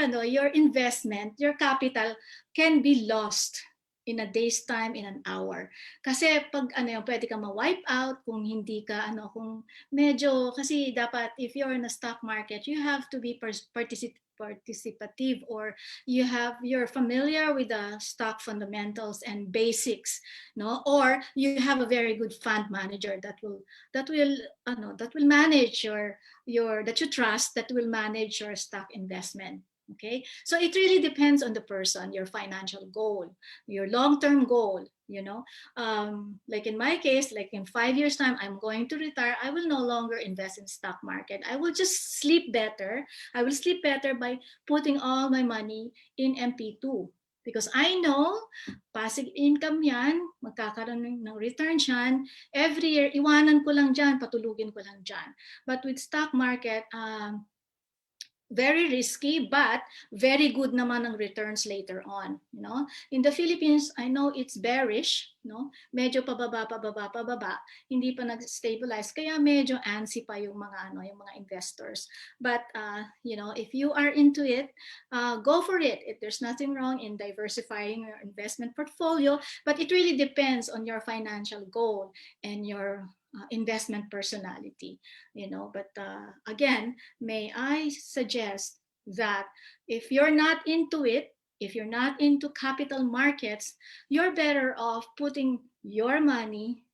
investment, your capital can be lost in a day's time, in an hour. Kasi pag pwede ka ma-wipe out kung hindi ka kung medyo, kasi dapat if you're in a stock market, you have to be participative, or you're familiar with the stock fundamentals and basics, no, or you have a very good fund manager that will manage that you trust, that will manage your stock investment. Okay, so it really depends on the person, your financial goal, your long-term goal, you know. Like in my case, like in 5 years time, I'm going to retire. I will no longer invest in stock market. I will just sleep better. I will sleep better by putting all my money in MP2. Because I know, passive income yan, magkakaroon ng return yan. Every year, iwanan ko lang dyan, patulugin ko lang dyan. But with stock market, Very risky, but very good naman ang returns later on. You know, in the Philippines, I know it's bearish, no? Medyo pababa, pababa, pababa, hindi pa nag-stabilize, kaya medyo antsy pa yung mga yung mga investors. But you know, if you are into it, go for it. There's nothing wrong in diversifying your investment portfolio, but it really depends on your financial goal and your investment personality, you know. But again, may I suggest that if you're not into it, if you're not into capital markets, you're better off putting your money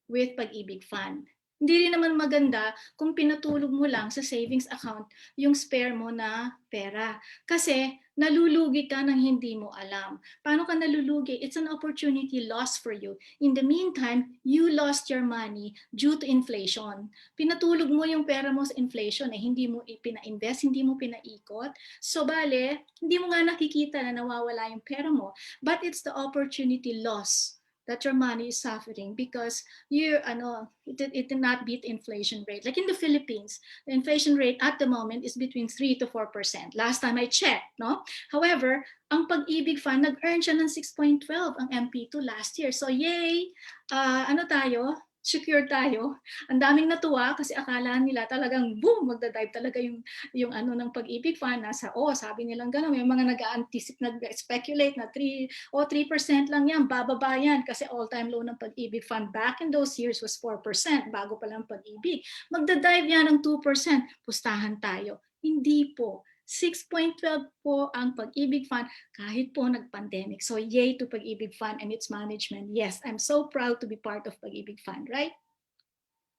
with Pag-ibig Fund. Hindi rin naman maganda kung pinatulog mo lang sa savings account yung spare mo na pera. Kasi nalulugi ka nang hindi mo alam. Paano ka nalulugi? It's an opportunity lost for you. In the meantime, you lost your money due to inflation. Pinatulog mo yung pera mo sa inflation, hindi mo pina-invest, hindi mo pinaikot. So bale, hindi mo nga nakikita na nawawala yung pera mo. But it's the opportunity loss that your money is suffering because it did not beat inflation rate. Like in the Philippines, the inflation rate at the moment is between 3 to 4%. Last time I checked, no? However, ang Pag-ibig Fund, nag-earn siya ng 6.12 ang MP2 last year. So yay! Tayo? Secure tayo. Ang daming natuwa kasi akala nila talagang boom, magda-dive talaga yung ng Pag-ibig Fund. Sabi nilang gano'n, may mga nag-speculate na 3% lang yan, bababa yan kasi all-time low ng Pag-ibig Fund back in those years was 4%, bago pa lang Pag-ibig. Magda-dive yan ng 2%, pustahan tayo. Hindi po. 6.12 po ang Pag-ibig Fund kahit po nag-pandemic. So yay to Pag-ibig Fund and its management. Yes, I'm so proud to be part of Pag-ibig Fund, right?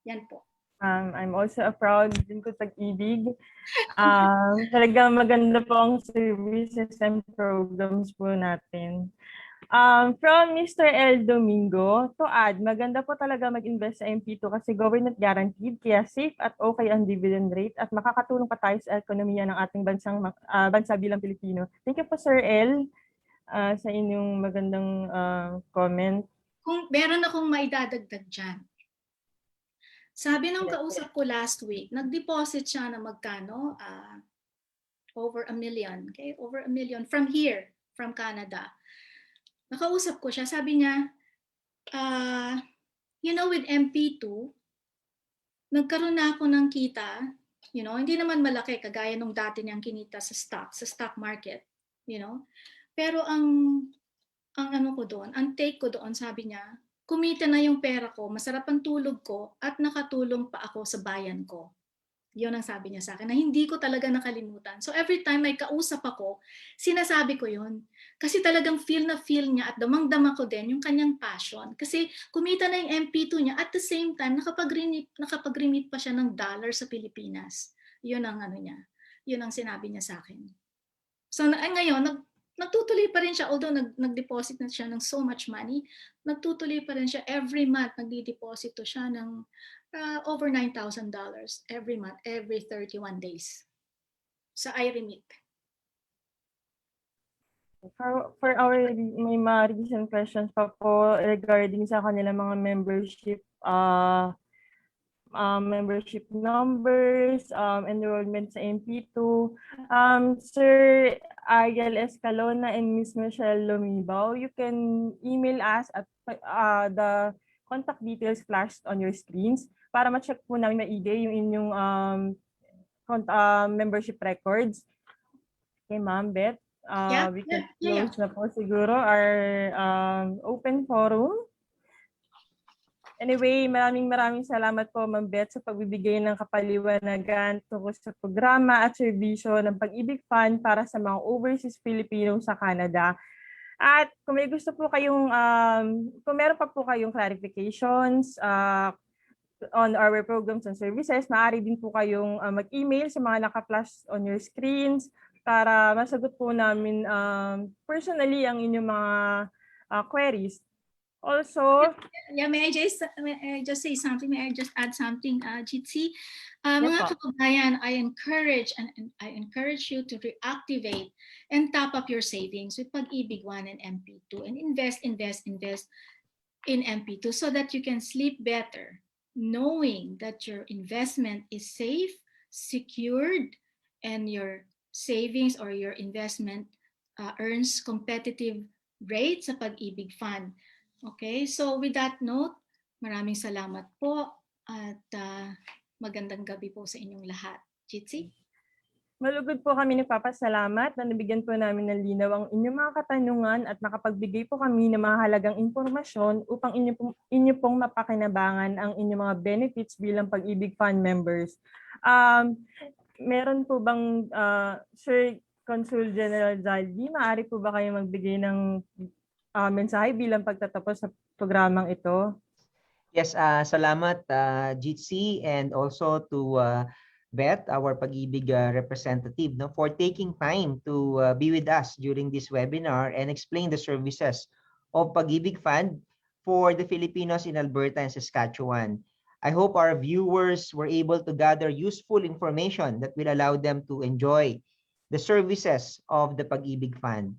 Yan po. I'm also a proud din ko Pag-ibig. Talagang maganda po ang services and programs po natin. From Mr. El Domingo, to add, maganda po talaga mag-invest sa MP2 kasi government guaranteed, kaya safe at okay ang dividend rate at makakatulong pa tayo sa ekonomiya ng ating bansa bilang Pilipino. Thank you po, Sir El, sa inyong magandang comment. Kung meron akong maidadagdag dyan. Sabi nung kausap ko last week, nag-deposit siya na magkano? Over $1 million. Okay? Over $1 million from here, from Canada. Nakausap ko siya, sabi niya, with MP2, nagkaroon na ako ng kita, hindi naman malaki kagaya nung dati niyang kinita sa stock market, Pero ang take ko doon, sabi niya, kumita na yung pera ko, masarap ang tulog ko, at nakatulong pa ako sa bayan ko. Yun ang sabi niya sa akin, na hindi ko talaga nakalimutan. So every time may kausap ako, sinasabi ko yun. Kasi talagang feel niya at damang-dama ko din yung kanyang passion. Kasi kumita na yung MP2 niya, at the same time, nakapag-remit pa siya ng dollar sa Pilipinas. Yun ang niya. Yun ang sinabi niya sa akin. So ngayon, nagtutuloy pa rin siya, although nag-deposit na siya ng so much money, nagtutuloy pa rin siya every month, nagdi-deposito siya ng over $9,000 every month, every 31 days sa iRemit. For our may mga recent questions pa po regarding sa kanilang mga membership numbers, enrollment sa MP2. Sir Ariel Escalona and Ms. Michelle Lumibao, you can email us at the contact details flashed on your screens para ma-check po namin maigi yung inyong membership records. Okay, Ma'am Beth, we can close na po siguro our open forum. Anyway, maraming salamat po, Ma'am Beth, sa pagbibigay ng kapaliwanagan tungkol sa programa at serbisyo ng Pag-ibig Fund para sa mga overseas Filipino sa Canada. At kung may gusto po kayong, kung meron pa po kayong clarifications on our programs and services, maaari din po kayong mag-email sa mga naka-flash on your screens para masagot po namin personally ang inyong mga queries. Also, may I just say something? May I just add something, Jitsi? Mga kababayan, I encourage you to reactivate and top up your savings with Pag-ibig 1 and MP2 and invest in MP2 so that you can sleep better, knowing that your investment is safe, secured, and your savings or your investment earns competitive rate sa Pag-ibig Fund. Okay, so with that note, maraming salamat po at magandang gabi po sa inyong lahat. Jitsi? Malugod po kami nagpapasalamat na nabigyan po namin ng linaw ang inyong mga katanungan at nakapagbigay po kami ng mga halagang impormasyon upang inyo pong mapakinabangan ang inyong mga benefits bilang Pag-ibig Fund members. Meron po bang, Sir Consul General Zaldi, maaari po ba kayo magbigay ng mensahe bilang pagtatapos sa programang ito? Yes, salamat Jitsi, and also to Beth, our Pag-ibig representative, no, for taking time to be with us during this webinar and explain the services of Pag-ibig Fund for the Filipinos in Alberta and Saskatchewan. I hope our viewers were able to gather useful information that will allow them to enjoy the services of the Pag-ibig Fund.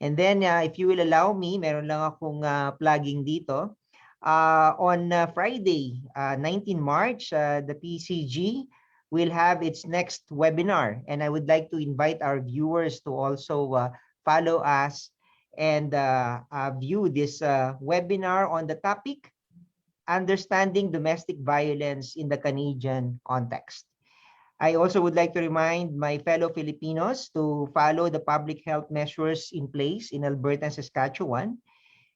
And then, if you will allow me, meron lang akong plugging dito. On Friday, 19 March, the PCG will have its next webinar. And I would like to invite our viewers to also follow us and view this webinar on the topic, Understanding Domestic Violence in the Canadian Context. I also would like to remind my fellow Filipinos to follow the public health measures in place in Alberta and Saskatchewan.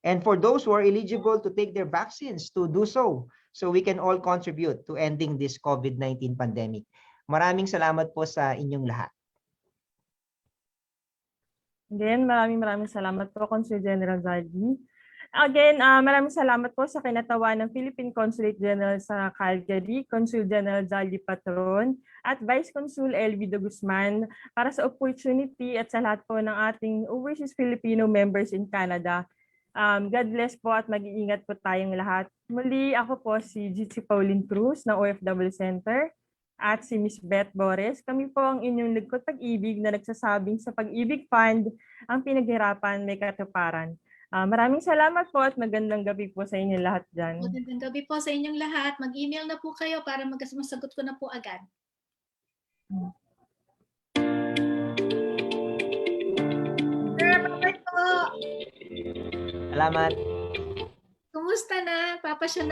And for those who are eligible to take their vaccines, to do so we can all contribute to ending this COVID-19 pandemic. Maraming salamat po sa inyong lahat. Again, maraming salamat po, Consul General Zaldi. Again, maraming salamat po sa kinatawan ng Philippine Consulate General sa Calgary, Consul General Zaldi Patron, at Vice Consul Elvido Guzman para sa opportunity at sa lahat po ng ating overseas Filipino members in Canada. God bless po at mag-iingat po tayong lahat. Muli, ako po si Jitsi Pauline Cruz ng OFW Center at si Miss Beth Bores. Kami po ang inyong lingkod Pag-ibig na nagsasabing sa Pag-ibig Fund, ang pinaghirapan may katuparan. Maraming salamat po at magandang gabi po sa inyo lahat dyan. Magandang gabi po sa inyong lahat. Mag-email na po kayo para masagot ko na po agad. Sir, bye po. Salamat. Kumusta na? Papasya na